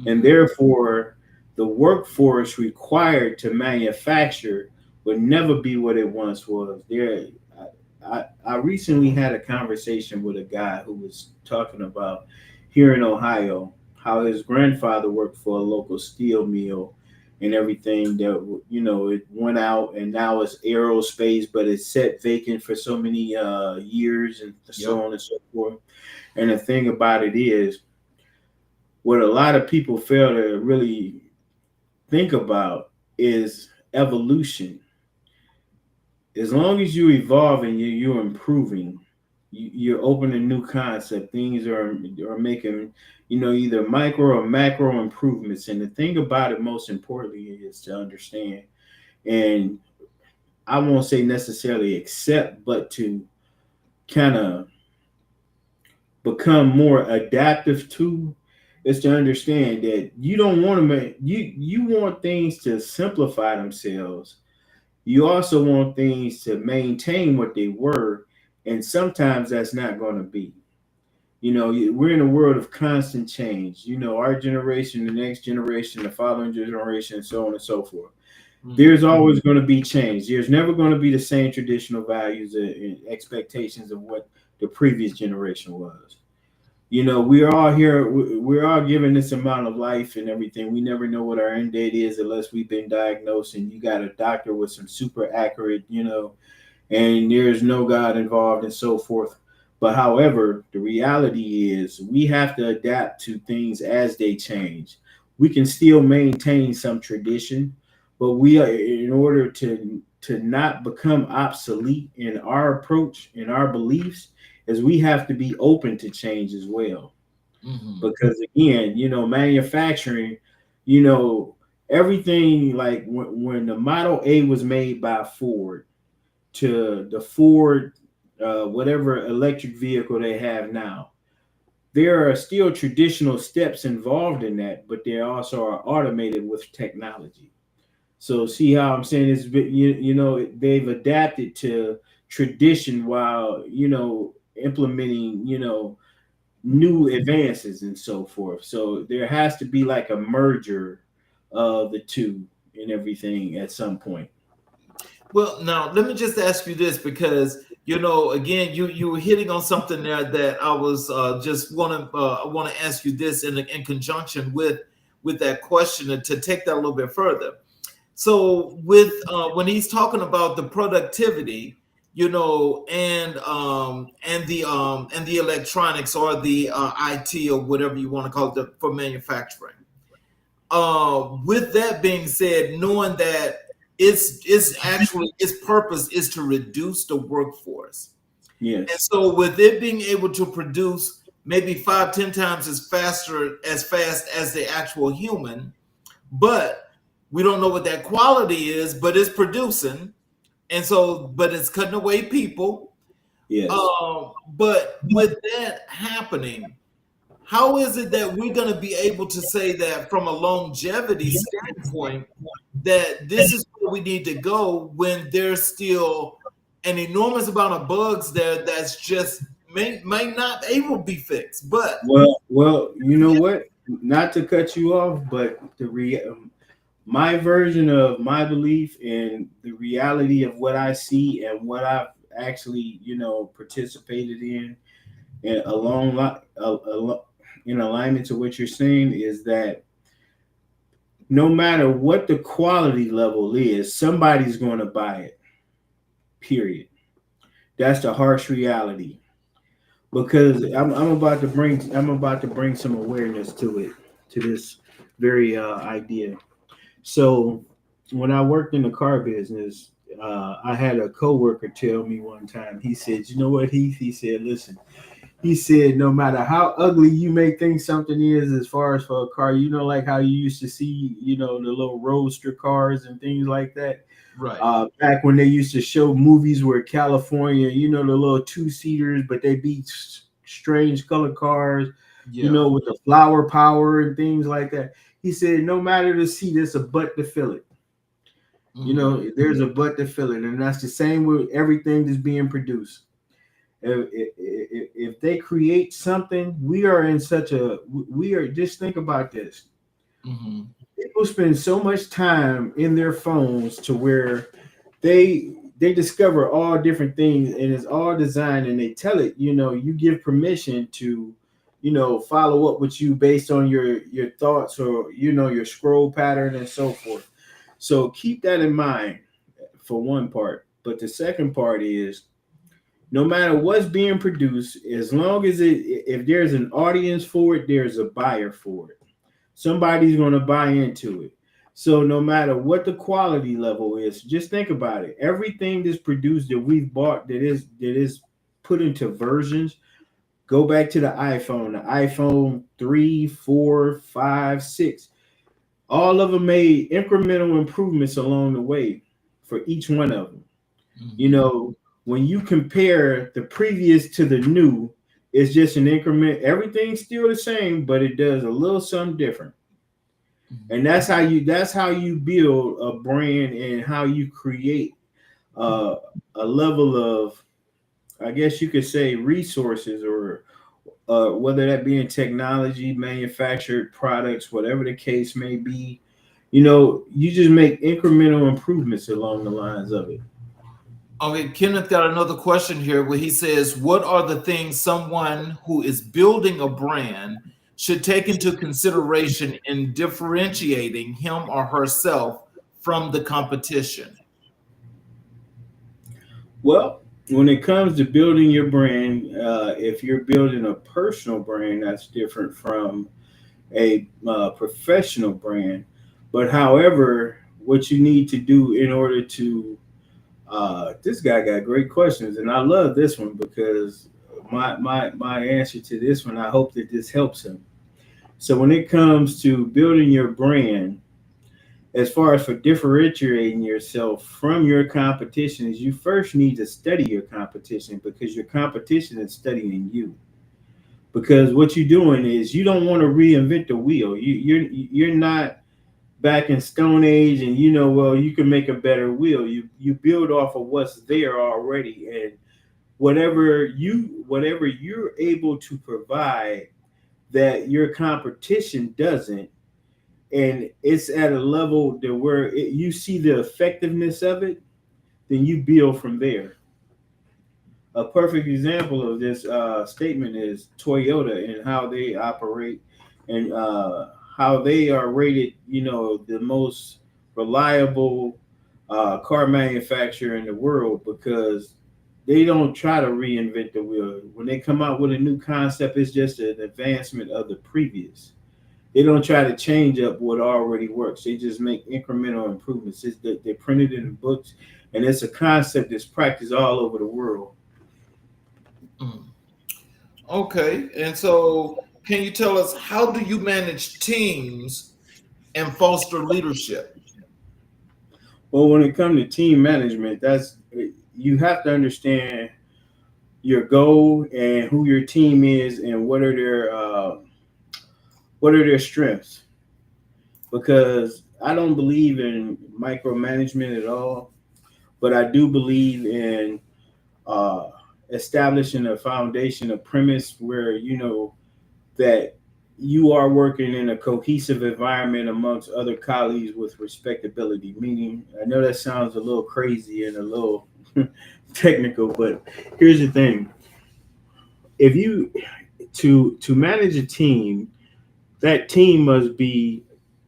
S3: And therefore, the workforce required to manufacture will never be what it once was. I recently had a conversation with a guy who was talking about here in Ohio how his grandfather worked for a local steel mill and everything that it went out and now it's aerospace, but it's set vacant for so many years and so on and so forth. And the thing about it is, what a lot of people fail to really think about is evolution. As long as you evolve and you're improving, you're opening new concept. Things are making either micro or macro improvements. And the thing about it, most importantly, is to understand, and I won't say necessarily accept, but to kind of become more adaptive to, is to understand that you don't want to you want things to simplify themselves. You also want things to maintain what they were, and sometimes that's not going to be. We're in a world of constant change. Our generation, the next generation, the following generation, and so on and so forth. There's always going to be change. There's never going to be the same traditional values and expectations of what the previous generation was. We're all here. We're all given this amount of life and everything. We never know what our end date is unless we've been diagnosed and you got a doctor with some super accurate, and there's no God involved and so forth. But however, the reality is we have to adapt to things as they change. We can still maintain some tradition, but we are, in order to not become obsolete in our approach, in our beliefs, is we have to be open to change as well. Because again, manufacturing, everything, like when the Model A was made by Ford to the Ford, whatever electric vehicle they have now, there are still traditional steps involved in that, but they also are automated with technology. So see how I'm saying this? They've adapted to tradition while implementing new advances and so forth. So there has to be like a merger of the two and everything at some point.
S2: Well, now let me just ask you this, because again, you were hitting on something there that I was just want to ask you this in conjunction with that question, and to take that a little bit further. So with when he's talking about the productivity, and the electronics, or the IT, or whatever you want to call it, for manufacturing. With that being said, knowing that its purpose is to reduce the workforce.
S3: Yes.
S2: And so with it being able to produce maybe 5-10 times as fast as the actual human, but we don't know what that quality is, but it's producing. And so, but it's cutting away people.
S3: Yes.
S2: But with that happening, how is it that we're going to be able to say that from a longevity standpoint, that this is where we need to go, when there's still an enormous amount of bugs there that's just may not able to be fixed? But
S3: well, you know what? Not to cut you off, but my version of my belief and the reality of what I see and what I've actually, participated in, and in alignment to what you're saying, is that no matter what the quality level is, somebody's going to buy it. Period. That's the harsh reality. Because I'm about to bring some awareness to this very idea. So when I worked in the car business, I had a coworker tell me one time. He said, "You know what, Heath?" He said, "Listen." He said, "No matter how ugly you may think something is, as far as for a car, like how you used to see, the little roadster cars and things like that.
S2: right,
S3: Back when they used to show movies where California, the little 2-seaters, but they be strange colored cars, with the flower power and things like that." He said, "No matter the seat, there's a butt to fill it. There's a butt to fill it, and that's the same with everything that's being produced. If they create something, we are just think about this. People spend so much time in their phones to where they discover all different things, and it's all designed, and they tell it, you give permission to, follow up with you based on your thoughts, or your scroll pattern and so forth. So keep that in mind for one part. But the second part is, no matter what's being produced, as long as if there's an audience for it, there's a buyer for it. Somebody's going to buy into it. So no matter what the quality level is, just think about it. Everything that's produced that we've bought that is put into versions, go back to the iPhone 3, 4, 5, 6. All of them made incremental improvements along the way for each one of them. Mm-hmm. When you compare the previous to the new, it's just an increment. Everything's still the same, but it does a little something different. And that's how you build a brand, and how you create a level of, I guess you could say, resources, or whether that be in technology, manufactured products, whatever the case may be. You just make incremental improvements along the lines of it.
S2: Okay, Kenneth got another question here where he says, what are the things someone who is building a brand should take into consideration in differentiating him or herself from the competition?
S3: Well, when it comes to building your brand, if you're building a personal brand, that's different from a professional brand. But however, what you need to do in order to this guy got great questions, and I love this one because my answer to this one, I hope that this helps him. So when it comes to building your brand, as far as for differentiating yourself from your competition, is you first need to study your competition, because your competition is studying you. Because what you're doing is, you don't want to reinvent the wheel. You're not back in Stone Age, and you can make a better wheel. You build off of what's there already, and whatever you're able to provide that your competition doesn't, and it's at a level that where you see the effectiveness of it, then you build from there. A perfect example of this statement is Toyota, and how they operate, and how they are rated, the most reliable car manufacturer in the world, because they don't try to reinvent the wheel. When they come out with a new concept, it's just an advancement of the previous. They don't try to change up what already works. They just make incremental improvements. They're printed in books, and it's a concept that's practiced all over the world.
S2: Okay, and so can you tell us, how do you manage teams and foster leadership?
S3: Well, when it comes to team management, you have to understand your goal and who your team is, and what are their strengths. Because I don't believe in micromanagement at all, but I do believe in establishing a foundation, a premise where that you are working in a cohesive environment amongst other colleagues with respectability. Meaning, I know that sounds a little crazy and a little technical, but here's the thing: if you to manage a team, that team must be,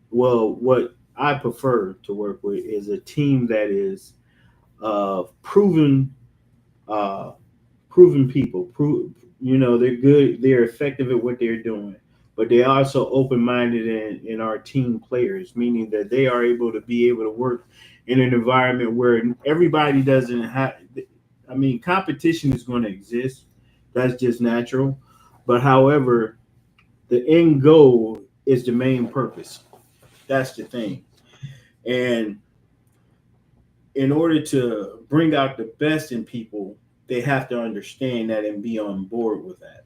S3: well, what I prefer to work with is a team that is proven people. They're good, they're effective at what they're doing, but they're also open-minded in our team players, meaning that they are able to work in an environment where everybody doesn't have. I mean, competition is going to exist. That's just natural. But however, the end goal is the main purpose. That's the thing. And in order to bring out the best in people, they have to understand that and be on board with that.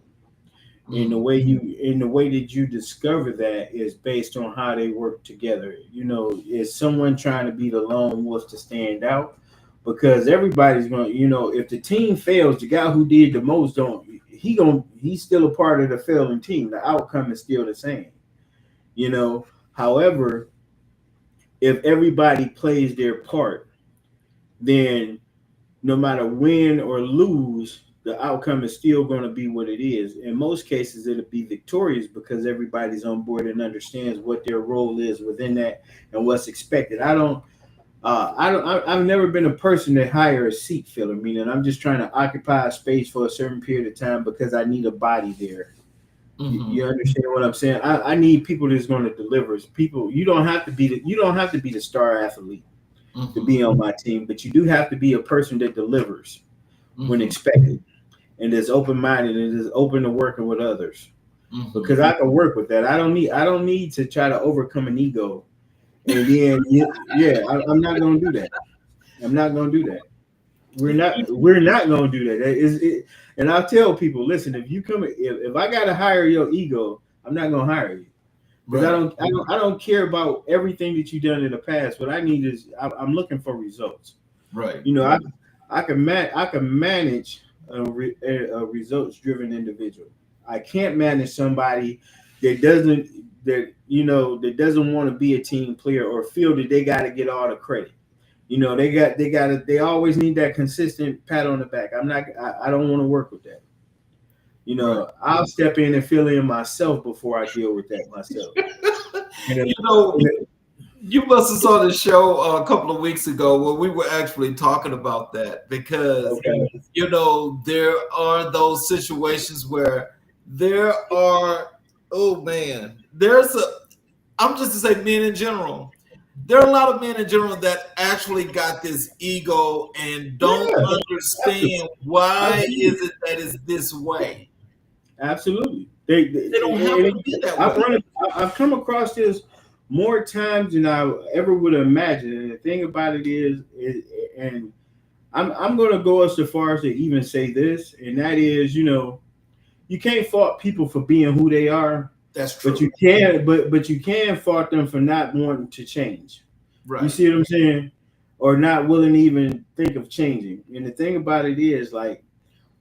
S3: In the way that you discover that is based on how they work together. Is someone trying to be the lone wolf to stand out? Because everybody's going to, if the team fails, the guy who did the most he's still a part of the failing team. The outcome is still the same. However, if everybody plays their part, then no matter win or lose, the outcome is still going to be what it is. In most cases, it'll be victorious because everybody's on board and understands what their role is within that and what's expected. I've never been a person that hire a seat filler, meaning I'm just trying to occupy a space for a certain period of time because I need a body there. You understand what I'm saying? I need people that's going to deliver. People, you don't have to be the star athlete to be on my team, but you do have to be a person that delivers when expected and is open-minded and is open to working with others. Because I can work with that. I don't need to try to overcome an ego. And then I'm not gonna do that. I'm not gonna do that. We're not gonna do that. And I'll tell people, listen, if I gotta hire your ego, I'm not gonna hire you. Because I don't care about everything that you've done in the past. What I need is I'm looking for results.
S2: Right.
S3: You know, I can manage a results driven individual. I can't manage somebody that doesn't want to be a team player or feel that they got to get all the credit. You know, they always need that consistent pat on the back. I don't want to work with that. You know, I'll step in and fill in myself before I deal with that myself.
S2: You must have saw the show a couple of weeks ago where we were actually talking about that because, there are those situations where there are, I'm just to say men in general. There are a lot of men in general that actually got this ego and don't understand why is it that it's this way.
S3: Absolutely. They don't have to be that way. I've come across this more times than I ever would imagine. And the thing about it is and I'm going to go as far as to even say this, and that is, you can't fault people for being who they are.
S2: That's true.
S3: But you can fault them for not wanting to change.
S2: Right.
S3: You see what I'm saying? Or not willing to even think of changing. And the thing about it is, like,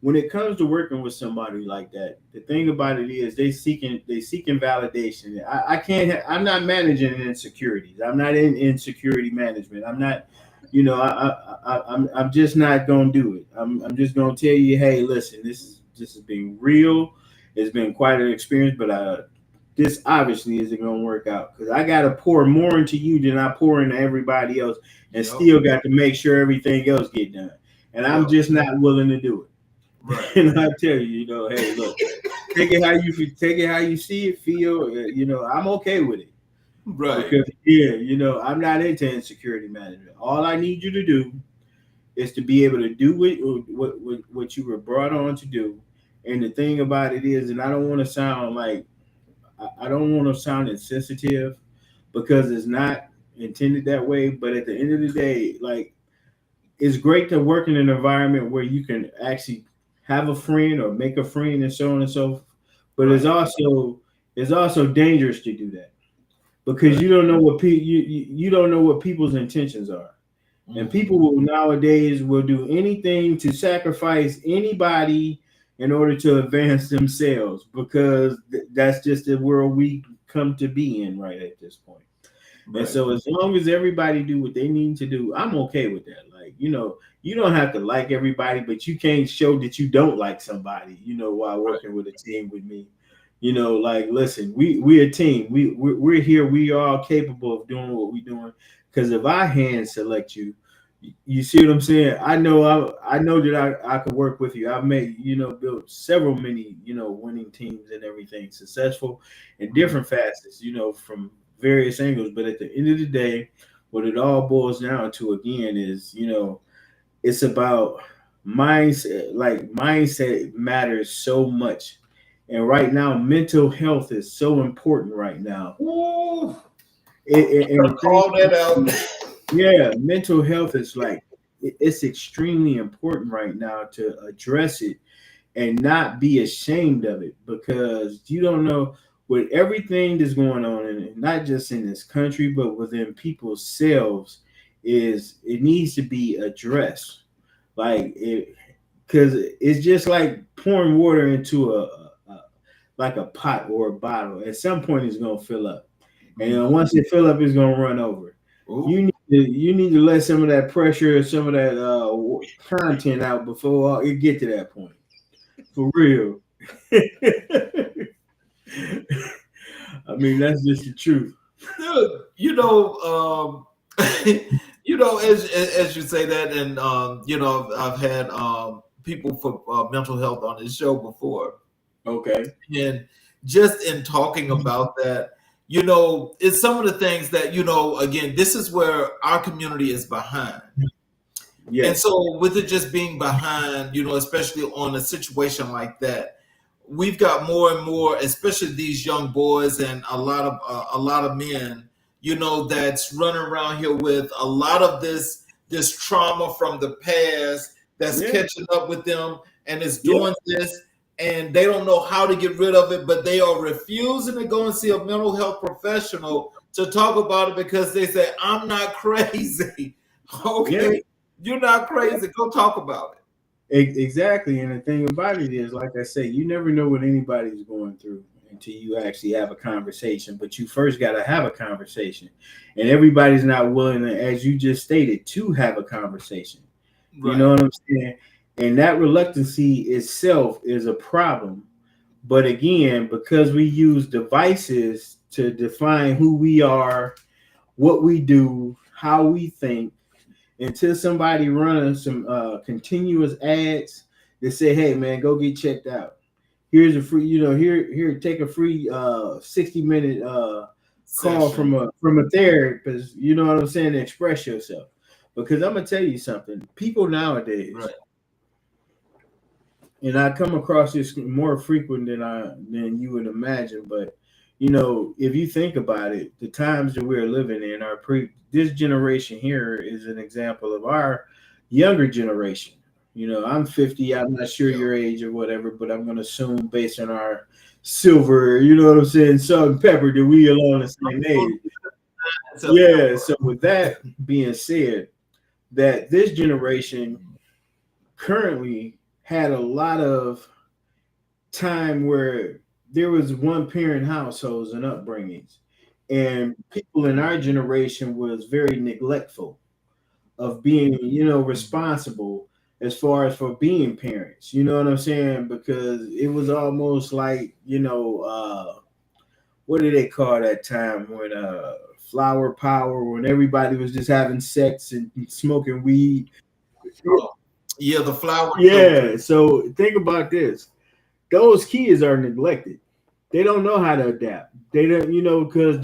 S3: when it comes to working with somebody like that, the thing about it is they seeking validation. I'm not managing insecurities. I'm not in insecurity management. I'm not, I'm just not gonna do it. I'm just gonna tell you, hey, listen, this has been real. It's been quite an experience, but this obviously isn't going to work out because I got to pour more into you than I pour into everybody else, and still got to make sure everything else get done. And I'm just not willing to do it.
S2: Right.
S3: And I tell you, hey, look, take it how you see it, feel. I'm okay with it.
S2: Right.
S3: Because I'm not into insecurity management. All I need you to do is to be able to do what you were brought on to do. And the thing about it is, and I don't want to sound insensitive because it's not intended that way. But at the end of the day, like, it's great to work in an environment where you can actually have a friend or make a friend and so on and so forth. But it's also dangerous to do that because you don't know what you don't know what people's intentions are. And people nowadays will do anything to sacrifice anybody in order to advance themselves because that's just the world we come to be in right at this point. Right. And so as long as everybody do what they need to do, I'm okay with that. Like, you don't have to like everybody, but you can't show that you don't like somebody, while working with a team with me. Like, listen, we're a team. We're here. We are all capable of doing what we're doing. Because if I hand select you, you see what I'm saying? I know that I could work with you. I've made, built many, winning teams and everything, successful in different facets, from various angles. But at the end of the day, what it all boils down to again is, it's about mindset. Like, mindset matters so much. And right now, mental health is so important right now.
S2: Ooh.
S3: Call that out. Yeah, mental health is it's extremely important right now to address it and not be ashamed of it because you don't know with everything that's going on and not just in this country but within people's selves it needs to be addressed because it's just like pouring water into a pot or a bottle. At some point it's going to fill up, and once it fill up it's going to run over. Ooh. You need You need to let some of that pressure, some of that content out before it get to that point. For real. I mean, that's just the truth.
S2: Dude, as you say that, and I've had people for mental health on this show before,
S3: Okay.
S2: and just in talking about that, it's some of the things that again, this is where our community is behind.
S3: Yes.
S2: And so with it just being behind, especially on a situation like that, we've got more and more, especially these young boys and a lot of men, that's running around here with a lot of this trauma from the past that's catching up with them, and is doing this, and they don't know how to get rid of it, but they are refusing to go and see a mental health professional to talk about it because they say, I'm not crazy. Okay. Yeah. You're not crazy. Go talk about
S3: it. Exactly. And the thing about it is, like I say, you never know what anybody's going through until you actually have a conversation. But you first got to have a conversation. And everybody's not willing, as you just stated, to have a conversation. Right. You know what I'm saying? And that reluctancy itself is a problem. But again, because we use devices to define who we are, what we do, how we think, until somebody runs some continuous ads that say, hey man, go get checked out. Here's a free, here, take a free 60-minute call from a therapist, you know what I'm saying, to express yourself. Because I'm gonna tell you something, people nowadays, right, and I come across this more frequent than you would imagine, but if you think about it, the times that we're living in this generation here is an example of our younger generation. I'm 50. I'm not sure your age or whatever, but I'm going to assume based on our silver, you know what I'm saying, salt and pepper, that we along the same age. Yeah. So with that being said, that this generation currently had a lot of time where there was one parent households and upbringings, and people in our generation was very neglectful of being, responsible as far as for being parents. You know what I'm saying? Because it was almost like, what do they call that time when flower power, when everybody was just having sex and smoking weed.
S2: Yeah, the flower.
S3: Yeah. So think about this. Those kids are neglected. They don't know how to adapt. They don't, because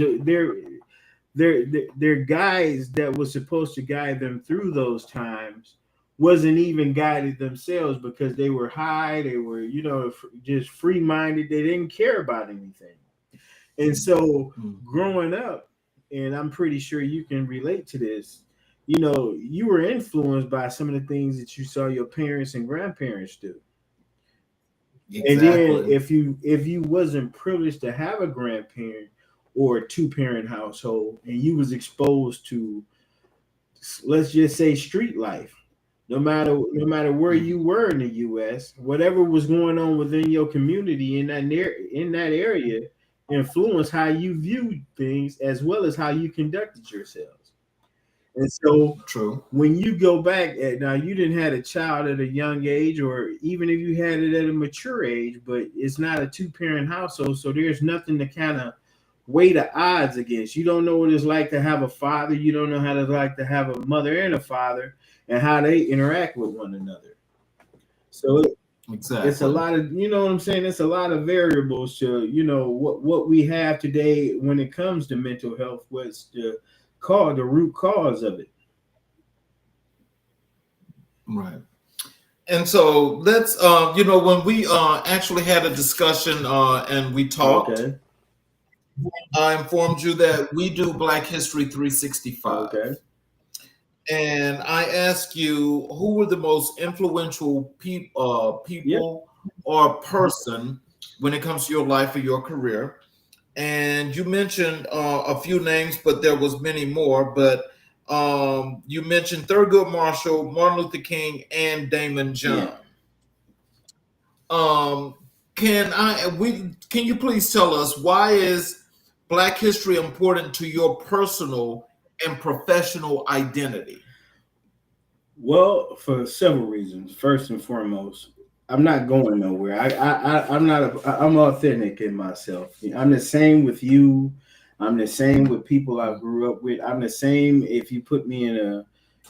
S3: they're guides that was supposed to guide them through those times wasn't even guided themselves because they were high. They were, just free-minded. They didn't care about anything. And so growing up, and I'm pretty sure you can relate to this, you were influenced by some of the things that you saw your parents and grandparents do. Exactly. And then if you wasn't privileged to have a grandparent or a two-parent household, and you was exposed to, let's just say, street life, no matter where you were in the U.S., whatever was going on within your community in that area influenced how you viewed things as well as how you conducted yourselves. And so true. When you go back, now you didn't have a child at a young age, or even if you had it at a mature age, but it's not a two-parent household, so there's nothing to kind of weigh the odds against. You don't know what it's like to have a father. You don't know how it's like to have a mother and a father and how they interact with one another. So exactly, it's a lot of, what I'm saying? It's a lot of variables to, what we have today when it comes to mental health. What's the root cause of it?
S2: Right. And so let's, when we actually had a discussion and we talked, okay, I informed you that we do Black History 365. Okay. And I asked you who were the most influential people or person when it comes to your life or your career. And you mentioned a few names, but there was many more. But you mentioned Thurgood Marshall, Martin Luther King, and Damon John. Yeah. Can you please tell us, why is Black history important to your personal and professional identity?
S3: Well, for several reasons. First and foremost, I'm not going nowhere. I'm not. I'm authentic in myself. I'm the same with you. I'm the same with people I grew up with. I'm the same if you put me in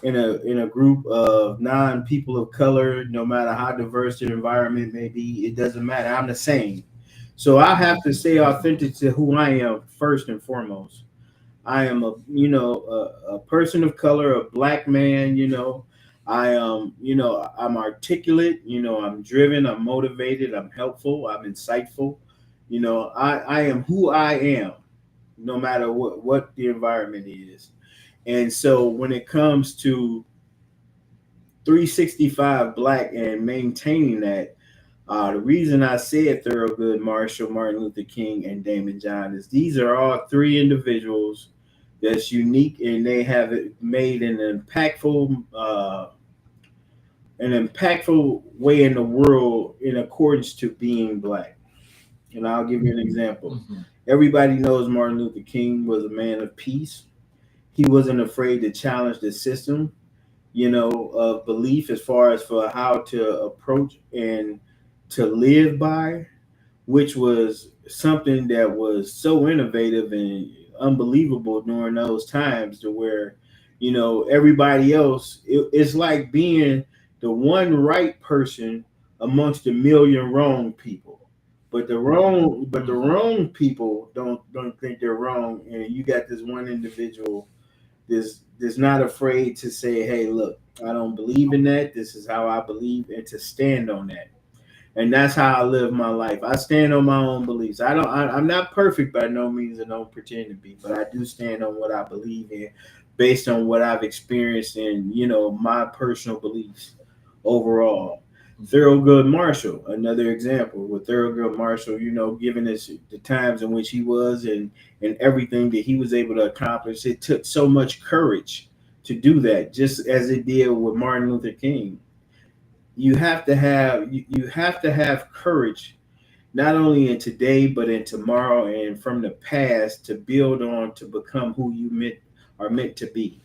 S3: a group of non people of color. No matter how diverse the environment may be, it doesn't matter. I'm the same. So I have to stay authentic to who I am first and foremost. I am a person of color, a black man. I am I'm articulate. I'm driven. I'm motivated. I'm helpful. I'm insightful. I am who I am, no matter what the environment is. And so when it comes to 365 black and maintaining that, the reason I said Thurgood Marshall, Martin Luther King, and Damon John is these are all three individuals that's unique, and they have made an impactful way in the world in accordance to being black. And I'll give you an example.
S2: Mm-hmm.
S3: Everybody knows Martin Luther King was a man of peace. He wasn't afraid to challenge the system, of belief as far as for how to approach and to live by, which was something that was so innovative and unbelievable during those times to where, everybody else, it's like being the one right person amongst a million wrong people. But the wrong people don't think they're wrong, and you got this one individual that's not afraid to say, "Hey, look, I don't believe in that. This is how I believe," and to stand on that. And that's how I live my life. I stand on my own beliefs. I'm not perfect by no means, and don't pretend to be, but I do stand on what I believe in, based on what I've experienced and my personal beliefs overall. Thurgood Marshall, another example with Thurgood Marshall, given us the times in which he was and everything that he was able to accomplish. It took so much courage to do that, just as it did with Martin Luther King. You have to have courage, not only in today but in tomorrow and from the past, to build on to become who you are meant to be.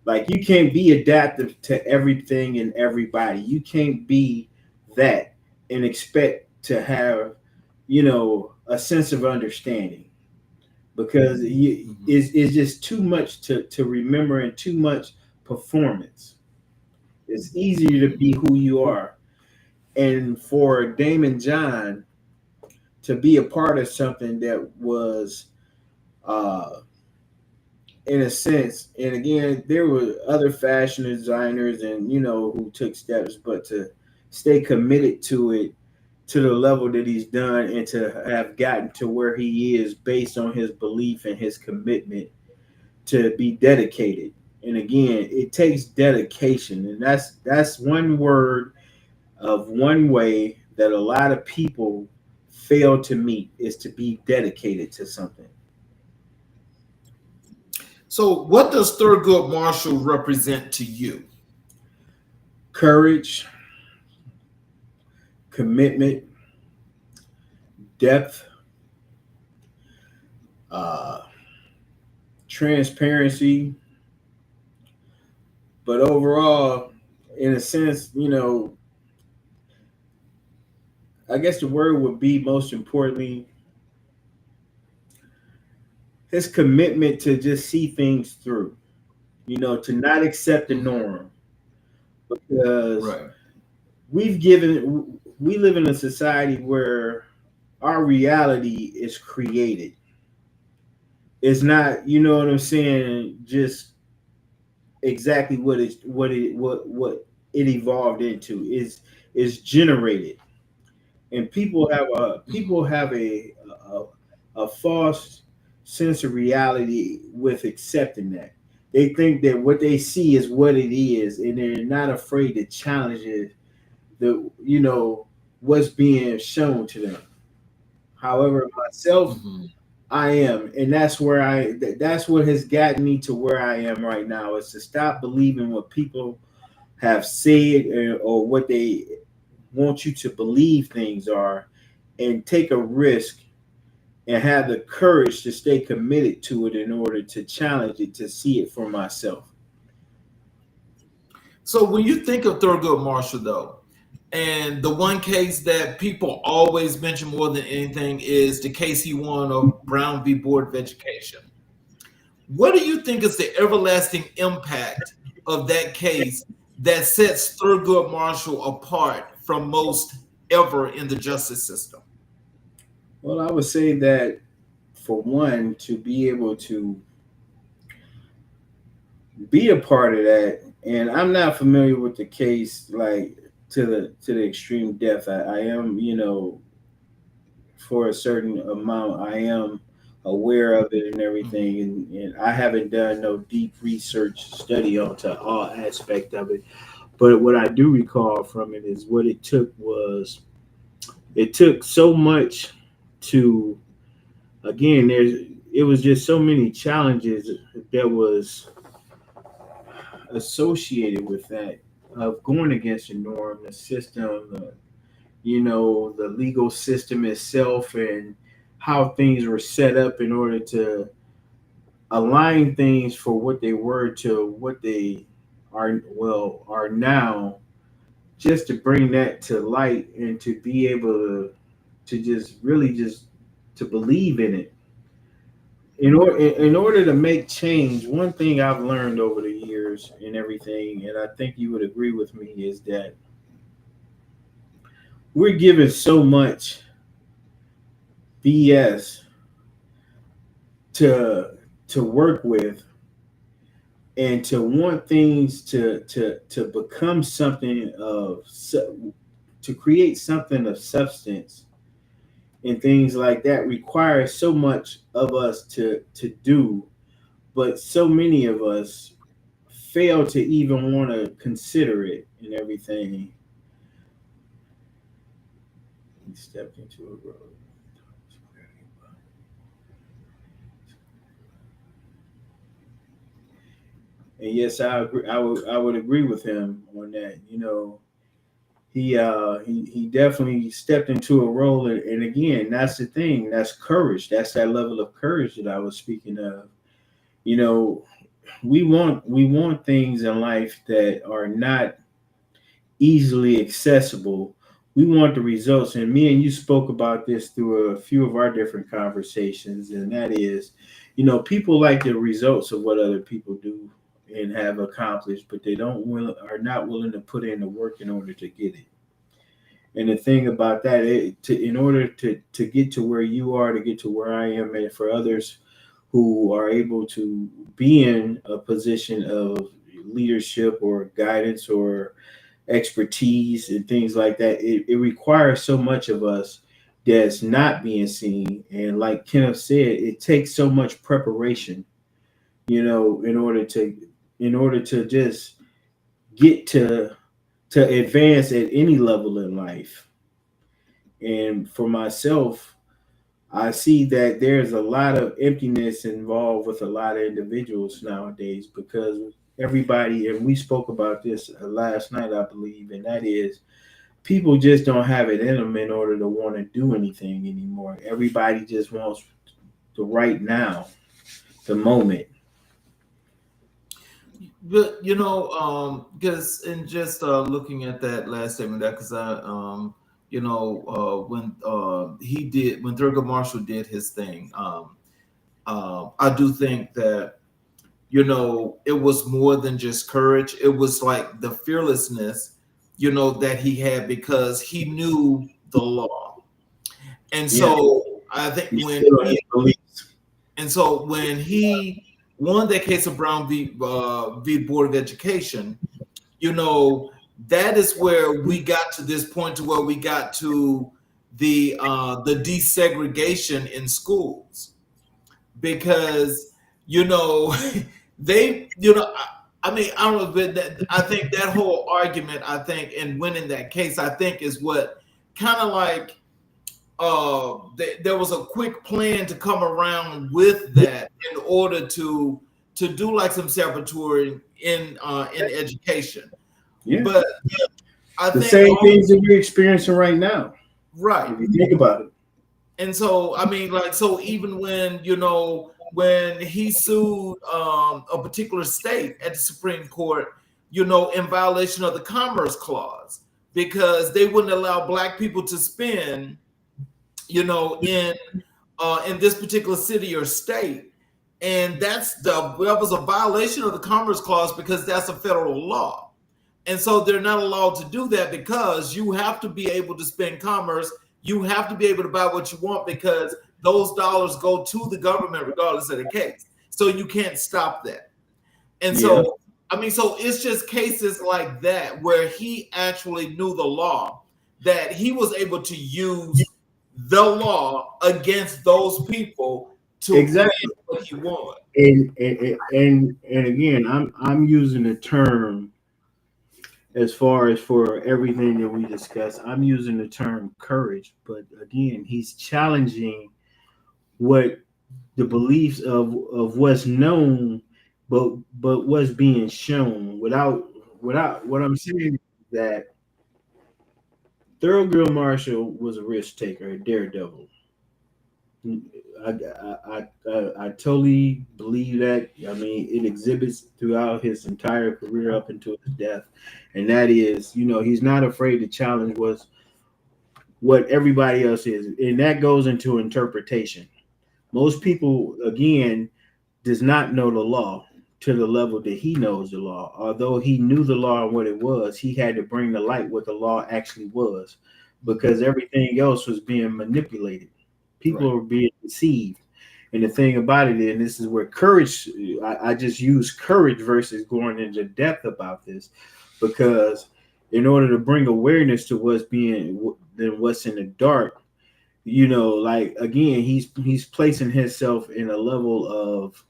S3: Like, you can't be adaptive to everything and everybody. You can't be that and expect to have a sense of understanding, because it's just too much to remember and too much performance. It's easier to be who you are. And for Damon John to be a part of something that was, uh, in a sense, and again, there were other fashion designers and who took steps, but to stay committed to it to the level that he's done and to have gotten to where he is based on his belief and his commitment to be dedicated. And again, it takes dedication, and that's one word of one way that a lot of people fail to meet, is to be dedicated to something.
S2: So, what does Thurgood Marshall represent to you?
S3: Courage, commitment, depth, uh, transparency, but overall, in a sense, I guess the word would be, most importantly, his commitment to just see things through, to not accept the norm, because
S2: Right.
S3: we live in a society where our reality is created. It's not, what I'm saying, just exactly what it evolved into is generated. And people have a false sense of reality with accepting that. They think that what they see is what it is, and they're not afraid to challenge it, what's being shown to them. However, myself,
S2: Mm-hmm.
S3: I am, and that's what has gotten me to where I am right now, is to stop believing what people have said, or what they want you to believe things are, and take a risk and have the courage to stay committed to it in order to challenge it, to see it for myself.
S2: So when you think of Thurgood Marshall, though, and the one case that people always mention more than anything is the case he won of Brown v. Board of Education. What do you think is the everlasting impact of that case that sets Thurgood Marshall apart from most ever in the justice system?
S3: Well, I would say that for one, to be able to be a part of that, and I'm not familiar with the case like to the extreme depth. I am, for a certain amount, I am aware of it and everything, and I haven't done no deep research study onto all aspect of it. But what I do recall from it is what it took was it took so much to again there's it was just so many challenges that was associated with that of going against the norm, the system, the legal system itself, and how things were set up in order to align things for what they were to what they are now, just to bring that to light and to be able to just really just to believe in it. In order to make change, one thing I've learned over the years and everything, and I think you would agree with me, is that we're given so much BS to work with, and to want things to become something of to create something of substance and things like that requires so much of us to do, but so many of us fail to even want to consider it and everything. He stepped into a road. And yes, I agree. I would agree with him on that. He definitely stepped into a role, and again, that's the thing. That's courage. That's that level of courage that I was speaking of. You know, we want things in life that are not easily accessible. We want the results, and me and you spoke about this through a few of our different conversations, and that is, people like the results of what other people do and have accomplished, but they are not willing to put in the work in order to get it. And the thing about that, in order to get to where you are, to get to where I am, and for others who are able to be in a position of leadership or guidance or expertise and things like that, it requires so much of us that's not being seen. And like Kenneth said, it takes so much preparation, in order to just get to advance at any level in life. And for myself, I see that there's a lot of emptiness involved with a lot of individuals nowadays, because everybody, and we spoke about this last night, I believe, and that is people just don't have it in them in order to want to do anything anymore. Everybody just wants the right now, the moment.
S2: But because in just looking at that last statement, that because when Thurgood Marshall did his thing, I do think that it was more than just courage. It was like the fearlessness, that he had because he knew the law, and
S3: Yeah.
S2: so I think
S3: He
S2: when
S3: still has beliefs.
S2: and so when he won that case of Brown v. Board of Education, that is where we got to this point to where we got to the desegregation in schools, because they I mean, I don't know, but I think that whole argument, I think, in winning that case, I think is what kind of like there was a quick plan to come around with that in order to do like some saboteur in education.
S3: Yeah.
S2: But I
S3: The
S2: think
S3: same things that we're experiencing right now,
S2: right.
S3: if you think about it.
S2: And so, I mean, like, so even when, when he sued a particular state at the Supreme Court, in violation of the Commerce Clause, because they wouldn't allow black people to spend, in this particular city or state. And that was a violation of the Commerce Clause because that's a federal law. And so they're not allowed to do that because you have to be able to spend commerce. You have to be able to buy what you want because those dollars go to the government regardless of the case. So you can't stop that. And so, I mean, so it's just cases like that where he actually knew the law, that he was able to use the law against those people to
S3: Exactly
S2: win what he wanted.
S3: and again, I'm using the term as far as for everything that we discuss. I'm using the term courage, but again, he's challenging what the beliefs of what's known, but what's being shown without what I'm saying is that Thurgood Marshall was a risk taker, a daredevil. I totally believe that. I mean, it exhibits throughout his entire career up until his death, and that is, he's not afraid to challenge what everybody else is, and that goes into interpretation. Most people, again, does not know the law to the level that he knows the law. Although he knew the law and what it was, he had to bring to light what the law actually was, because everything else was being manipulated. People are being deceived. And the thing about it, and this is where courage, I just use courage versus going into depth about this, because in order to bring awareness to what's in the dark, like, again, he's placing himself in a level of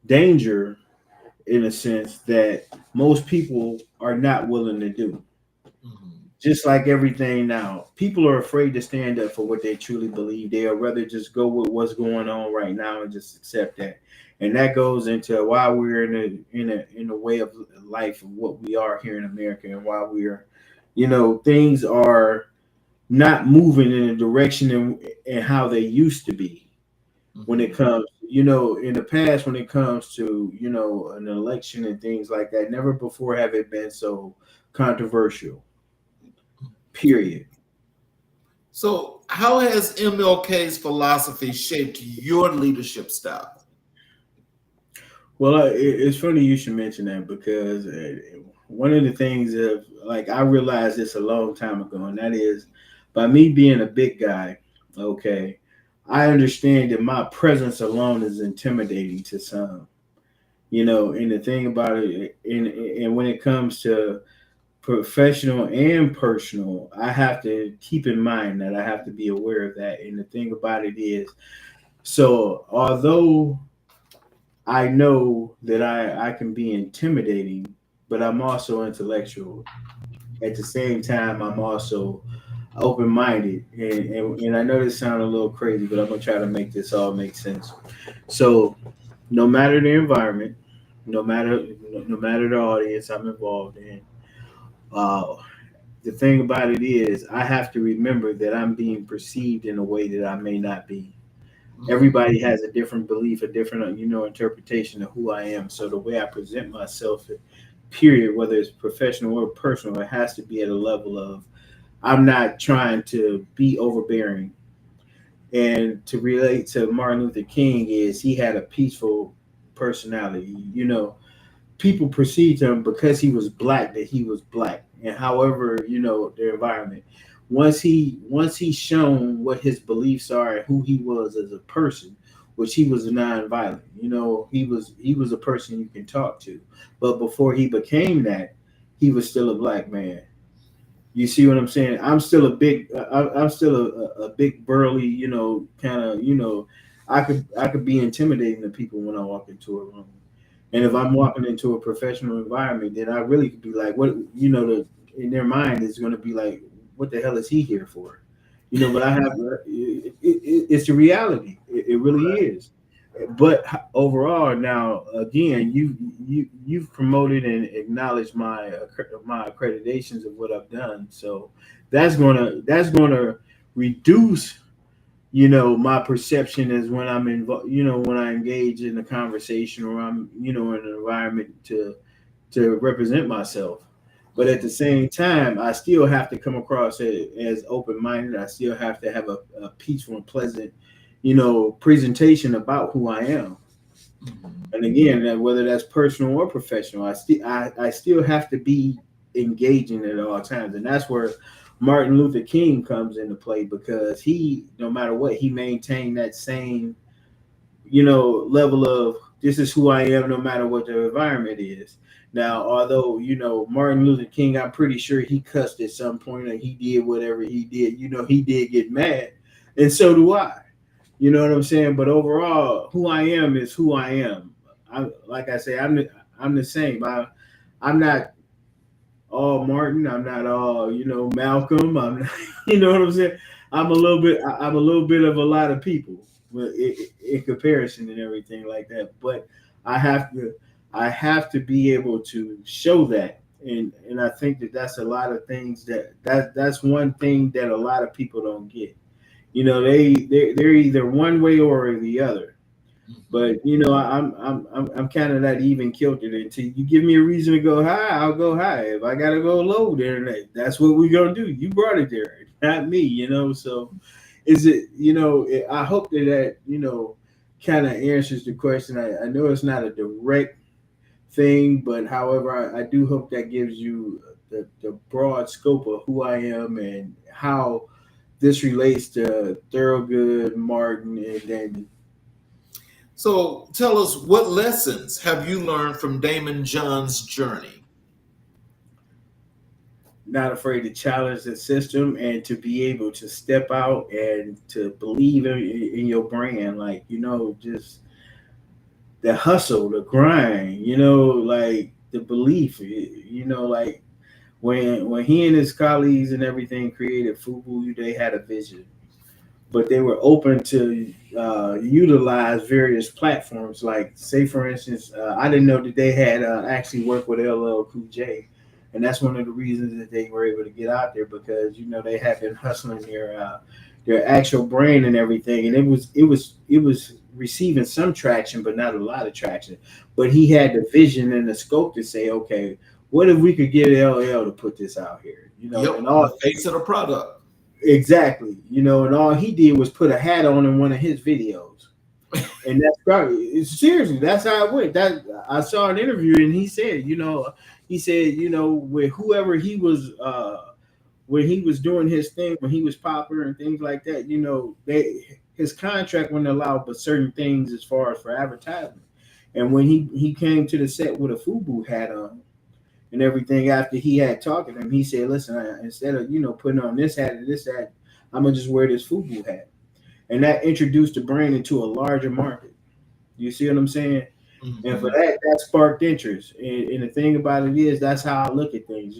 S3: danger, in a sense, that most people are not willing to do. Just like everything now, people are afraid to stand up for what they truly believe. They'll rather just go with what's going on right now and just accept that. And that goes into why we're in a way of life of what we are here in America, and why we're, things are not moving in a direction and how they used to be. When it comes, in the past, when it comes to, an election and things like that, never before have it been so controversial. Period.
S2: So, how has MLK's philosophy shaped your leadership style?
S3: Well, it's funny you should mention that, because one of the things of, like, I realized this a long time ago, and that is, by me being a big guy, okay, I understand that my presence alone is intimidating to some, and the thing about it, and when it comes to professional and personal, I have to keep in mind that I have to be aware of that. And the thing about it is, so although I know that I can be intimidating, but I'm also intellectual. At the same time, I'm also open-minded. And I know this sounds a little crazy, but I'm going to try to make this all make sense. So no matter the environment, no matter the audience I'm involved in, uh, the thing about it is, I have to remember that I'm being perceived in a way that I may not be. Everybody has a different belief, a different, interpretation of who I am. So the way I present myself, period, whether it's professional or personal, it has to be at a level of, I'm not trying to be overbearing. And to relate to Martin Luther King, is he had a peaceful personality. People perceived him because he was black, that he was black. And however, the environment, once he's shown what his beliefs are and who he was as a person, which he was nonviolent, he was a person you can talk to. But before he became that, he was still a black man. You see what I'm saying? I'm still a big burly, kind of, I could be intimidating to people when I walk into a room. And if I'm walking into a professional environment, then I really could be like, what, in their mind is going to be like, what the hell is he here for? But I have, it's the reality. It really is. But overall, now, again, you've promoted and acknowledged my accreditations of what I've done. So that's gonna reduce my perception is when I'm involved, when I engage in a conversation or I'm, in an environment to represent myself. But at the same time, I still have to come across as open minded. I still have to have a peaceful and pleasant, presentation about who I am. And again, whether that's personal or professional, I still have to be engaging at all times, and that's where Martin Luther King comes into play, because he, no matter what, he maintained that same level of, this is who I am, no matter what the environment is. Now, although Martin Luther King, I'm pretty sure he cussed at some point, and he did whatever he did. He did get mad, and so do I. You know what I'm saying? But overall, who I am is who I am. Like I say, I'm the same. I'm not all Martin. I'm not all Malcolm. I'm not, you know what I'm saying. I'm a little bit of a lot of people, but in comparison and everything like that. But I have to be able to show that, and I think that's a lot of things that's one thing that a lot of people don't get. They're either one way or the other. But I'm kind of not even kilted. Until you give me a reason to go high, I'll go high. If I gotta go low, then that's what we're gonna do. You brought it there, not me. So is it? I hope that kind of answers the question. I know it's not a direct thing, but however, I do hope that gives you the broad scope of who I am and how this relates to Thorogood, Martin, and then.
S2: So tell us, what lessons have you learned from Damon John's journey?
S3: Not afraid to challenge the system and to be able to step out and to believe in your brand. Like, just the hustle, the grind, like the belief, like when he and his colleagues and everything created FUBU, they had a vision, but they were open to utilize various platforms. Like, say, for instance, I didn't know that they had actually worked with LL Cool J, and that's one of the reasons that they were able to get out there, because they had been hustling their actual brand and everything, and it was receiving some traction, but not a lot of traction. But he had the vision and the scope to say, okay, what if we could get LL to put this out here?
S2: Yep,
S3: and all
S2: the face of the product.
S3: Exactly, and all he did was put a hat on in one of his videos, and that's probably seriously. That's how it went. That I saw an interview, and he said, with whoever he was, when he was doing his thing, when he was popular and things like that, his contract wouldn't allow but certain things as far as for advertisement. And when he came to the set with a FUBU hat on and everything, after he had talked to him, he said, listen, instead of putting on this hat and this hat, I'm gonna just wear this FUBU hat. And that introduced the brand into a larger market. You see what I'm saying? Mm-hmm. And for that sparked interest. And the thing about it is, that's how I look at things.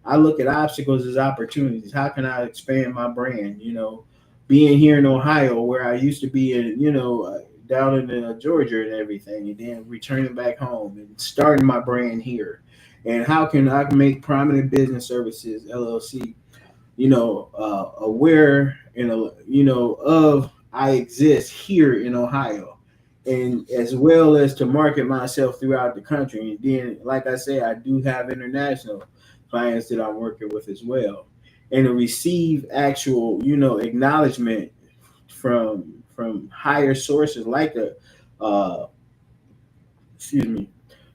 S3: I look at obstacles as opportunities. How can I expand my brand? Being here in Ohio, where I used to be in, down in Georgia and everything, and then returning back home and starting my brand here. And how can I make Prominent Business Services LLC, aware and of I exist here in Ohio, and as well as to market myself throughout the country. And then, like I say, I do have international clients that I'm working with as well, and to receive actual, acknowledgement from higher sources like the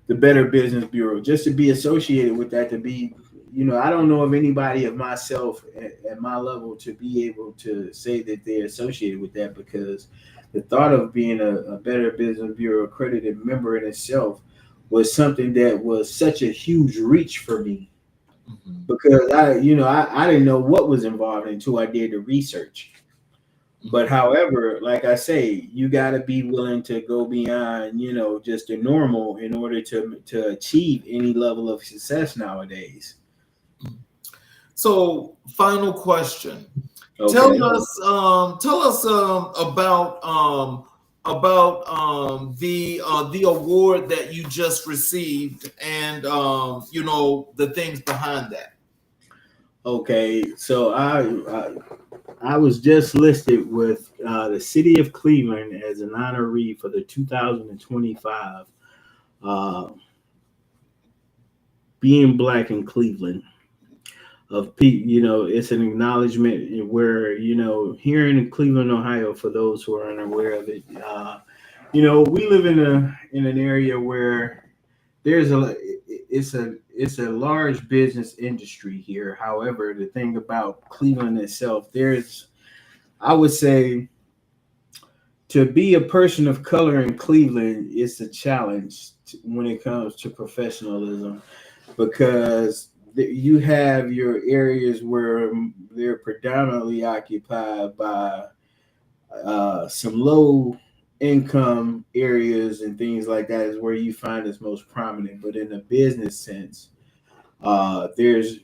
S3: Better Business Bureau, just to be associated with that, to be, I don't know of anybody of myself at my level to be able to say that they're associated with that, because the thought of being a Better Business Bureau accredited member in itself was something that was such a huge reach for me, because I didn't know what was involved until I did the research. But however, like I say, you got to be willing to go beyond, just the normal in order to achieve any level of success nowadays.
S2: So, final question. Okay. Tell us about the award that you just received, and the things behind that.
S3: Okay, so I was just listed with the city of Cleveland as an honoree for the 2025 uh, Being Black in Cleveland. Of people, it's an acknowledgement where here in Cleveland, Ohio, for those who are unaware of it, we live in an area where there's it's a large business industry here. However, the thing about Cleveland itself, I would say, to be a person of color in Cleveland, it's a challenge when it comes to professionalism, because you have your areas where they're predominantly occupied by some low income areas and things like that is where you find it's most prominent. But in a business sense, there's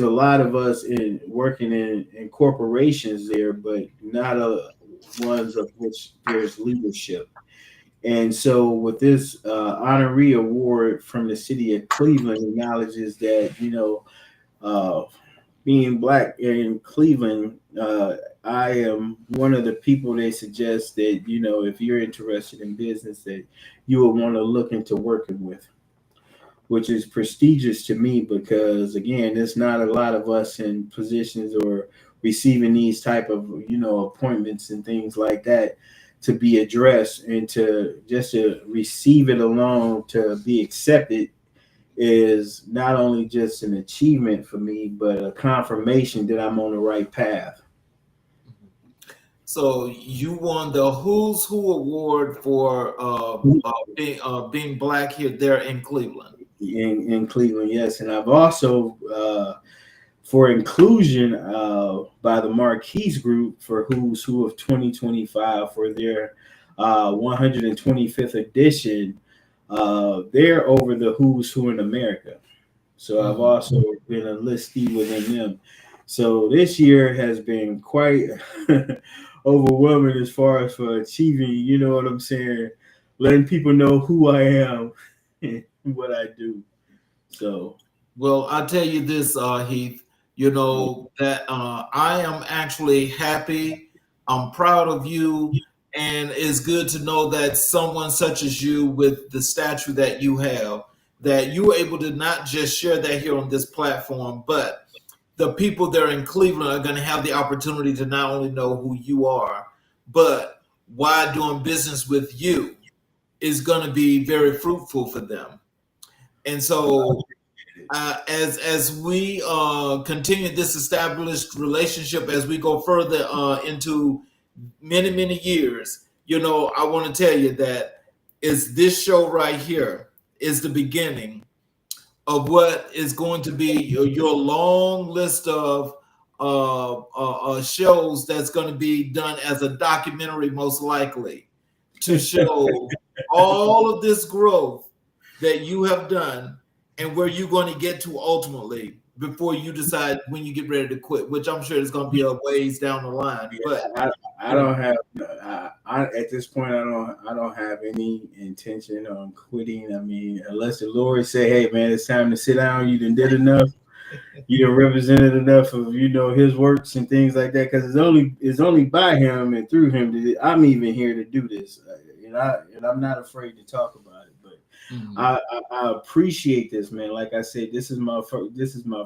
S3: a lot of us in working in corporations there, but not ones of which there's leadership. And so, with this honoree award from the city of Cleveland, acknowledges that uh, being black in Cleveland, I am one of the people they suggest that if you're interested in business, that you would want to look into working with, which is prestigious to me because again, there's not a lot of us in positions or receiving these type of appointments and things like that to be addressed, and to just to receive it alone to be accepted is not only just an achievement for me, but a confirmation that I'm on the right path.
S2: So you won the Who's Who Award for being black here there in Cleveland.
S3: In Cleveland, yes. And I've also, for inclusion by the Marquise Group for Who's Who of 2025 for their 125th edition, they're over the Who's Who in America. So I've
S2: Mhm.
S3: also been a listee within them. So this year has been quite overwhelming as far as for achieving, you know what I'm saying, letting people know who I am and what I do. So
S2: Well, I'll tell you this, Heath, that I am actually happy. I'm proud of you. And it's good to know that someone such as you, with the stature that you have, that you were able to not just share that here on this platform, but the people that are in Cleveland are going to have the opportunity to not only know who you are, but why doing business with you is going to be very fruitful for them. And so as we continue this established relationship, as we go further into many years, I want to tell you that is this show right here is the beginning of what is going to be your long list of shows that's going to be done as a documentary, most likely, to show all of this growth that you have done and where you're going to get to ultimately before you decide when you get ready to quit, which I'm sure is going to be a ways down the line. But
S3: I don't have at this point I don't have any intention on quitting. I mean, unless the Lord say, "Hey, man, it's time to sit down. You done did enough. You done represented enough of His works and things like that." Because it's only by Him and through Him that I'm even here to do this, and I'm not afraid to talk about it. But
S2: mhm.
S3: I appreciate this, man. Like I said, this is my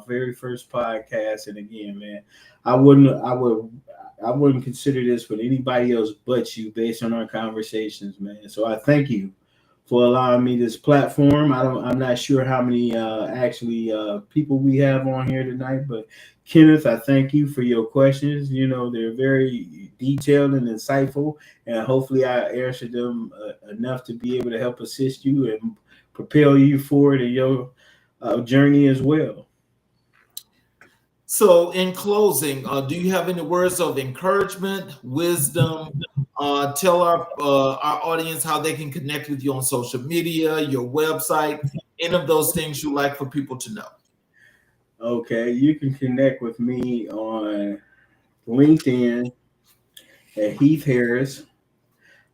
S3: very first podcast, and again, man, I wouldn't consider this with anybody else but you, based on our conversations, man. So I thank you for allowing me this platform. I'm not sure how many actually people we have on here tonight, but Kenneth, I thank you for your questions. They're very detailed and insightful, and hopefully I answered them enough to be able to help assist you and propel you forward in your journey as well.
S2: So, in closing, do you have any words of encouragement, wisdom? Tell our audience how they can connect with you on social media, your website, any of those things you like for people to know.
S3: Okay, you can connect with me on LinkedIn at Heath Harris.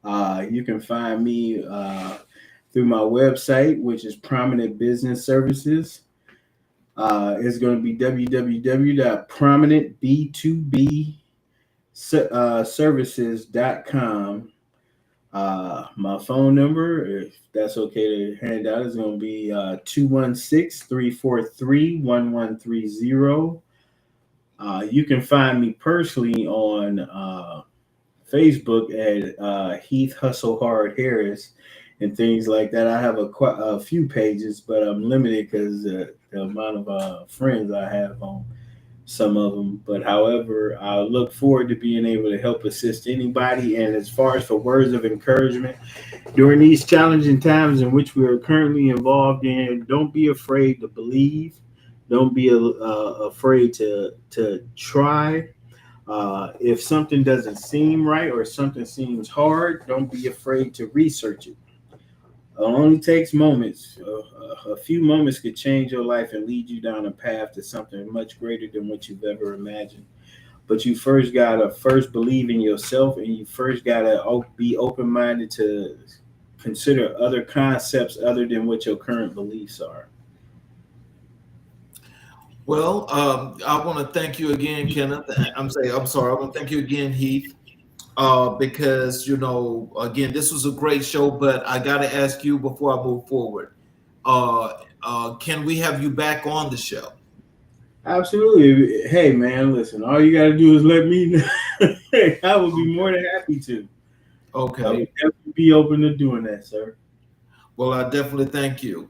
S3: You can find me through my website, which is Prominent Business Services. It's going to be www.prominentb2bservices.com. My phone number, if that's okay to hand out, is going to be 216-343-1130. You can find me personally on Facebook at Heath Hustle Hard Harris and things like that. I have a few pages, but I'm limited because the amount of friends I have on some of them. But however, I look forward to being able to help assist anybody. And as far as for words of encouragement during these challenging times in which we are currently involved in, don't be afraid to believe. Don't be afraid to try. If something doesn't seem right or something seems hard, don't be afraid to research it. It only takes moments. A few moments could change your life and lead you down a path to something much greater than what you've ever imagined. But you first gotta believe in yourself, and you first gotta be open minded to consider other concepts other than what your current beliefs are.
S2: Well, I want to thank you again, Kenneth. I'm sorry. I want to thank you again, Heath, because again, this was a great show. But I got to ask you before I move forward. Can we have you back on the show?
S3: Absolutely. Hey, man, listen. All you got to do is let me know. I would be more than happy to.
S2: Okay.
S3: I would definitely be open to doing that, sir.
S2: Well, I definitely thank you.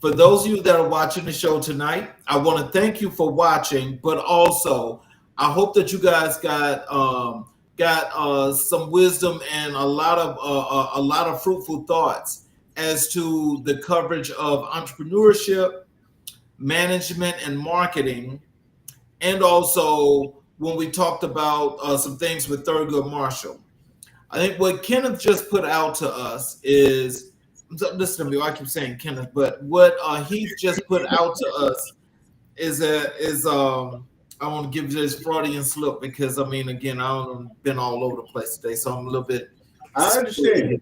S2: For those of you that are watching the show tonight, I want to thank you for watching, but also I hope that you guys got some wisdom and a lot of fruitful thoughts as to the coverage of entrepreneurship, management, and marketing, and also when we talked about some things with Thurgood Marshall. I think what Kenneth just put out to us is, listen to me, I keep saying Kenneth, but what Heath just put out to us is I want to give you this Freudian slip because again, I've been all over the place today, so I'm a little bit.
S3: I understand.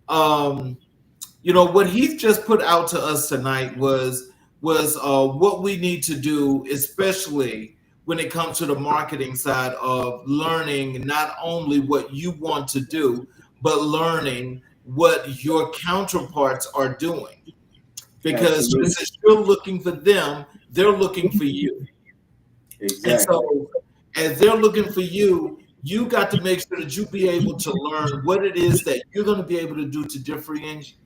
S2: What Heath just put out to us tonight was what we need to do, especially when it comes to the marketing side of learning not only what you want to do, but learning what your counterparts are doing. Because since you're looking for them, they're looking for you.
S3: Exactly.
S2: And so as they're looking for you, you got to make sure that you be able to learn what it is that you're going to be able to do to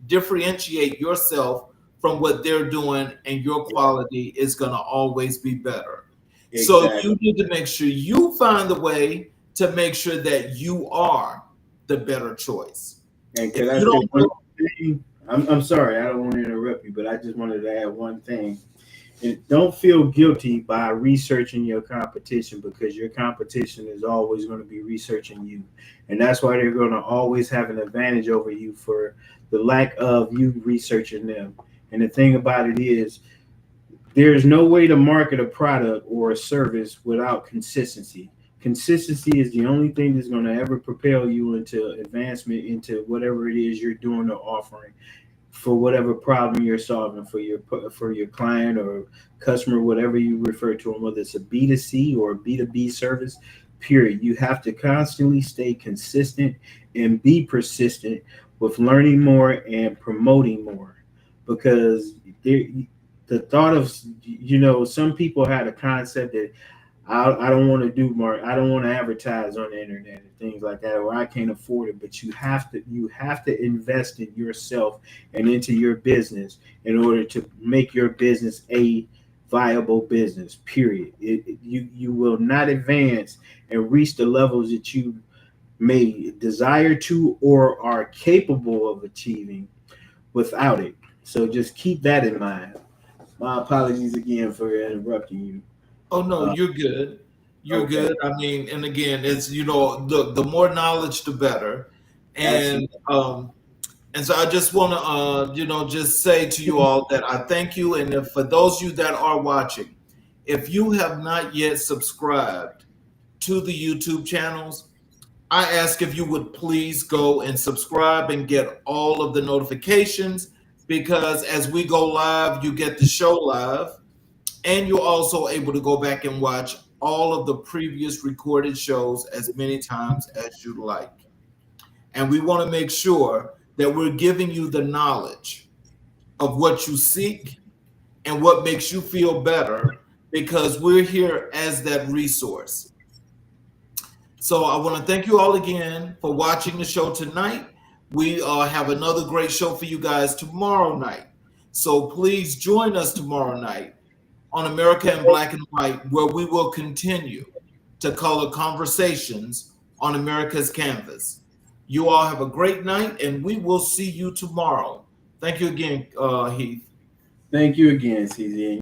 S2: differentiate yourself from what they're doing, and your quality is going to always be better. Exactly. So you need to make sure you find the way to make sure that you are the better choice.
S3: And can I say one thing? I'm sorry, I don't want to interrupt you, but I just wanted to add one thing. And don't feel guilty by researching your competition, because your competition is always going to be researching you. And that's why they're going to always have an advantage over you for the lack of you researching them. And the thing about it is, there's no way to market a product or a service without consistency. Consistency is the only thing that's going to ever propel you into advancement into whatever it is you're doing or offering, for whatever problem you're solving for your client or customer, whatever you refer to them, whether it's a B2C or a B2B service, period. You have to constantly stay consistent and be persistent with learning more and promoting more, because the thought of, some people had a concept that I don't want to do more. I don't want to advertise on the internet and things like that, or I can't afford it. But you have to invest in yourself and into your business in order to make your business a viable business. Period. You will not advance and reach the levels that you may desire to or are capable of achieving without it. So just keep that in mind. My apologies again for interrupting you.
S2: Oh no, you're good. You're okay. Good. And again, it's the more knowledge, the better. And and so I just want to just say to you all that I thank you. And for those of you that are watching, if you have not yet subscribed to the YouTube channels, I ask if you would please go and subscribe and get all of the notifications, because as we go live, you get the show live. And you're also able to go back and watch all of the previous recorded shows as many times as you like. And we want to make sure that we're giving you the knowledge of what you seek and what makes you feel better, because we're here as that resource. So I want to thank you all again for watching the show tonight. We have another great show for you guys tomorrow night. So please join us tomorrow night on America in Black and White, where we will continue to color conversations on America's canvas. You all have a great night, and we will see you tomorrow. Thank you again, Heath.
S3: Thank you again, CZ.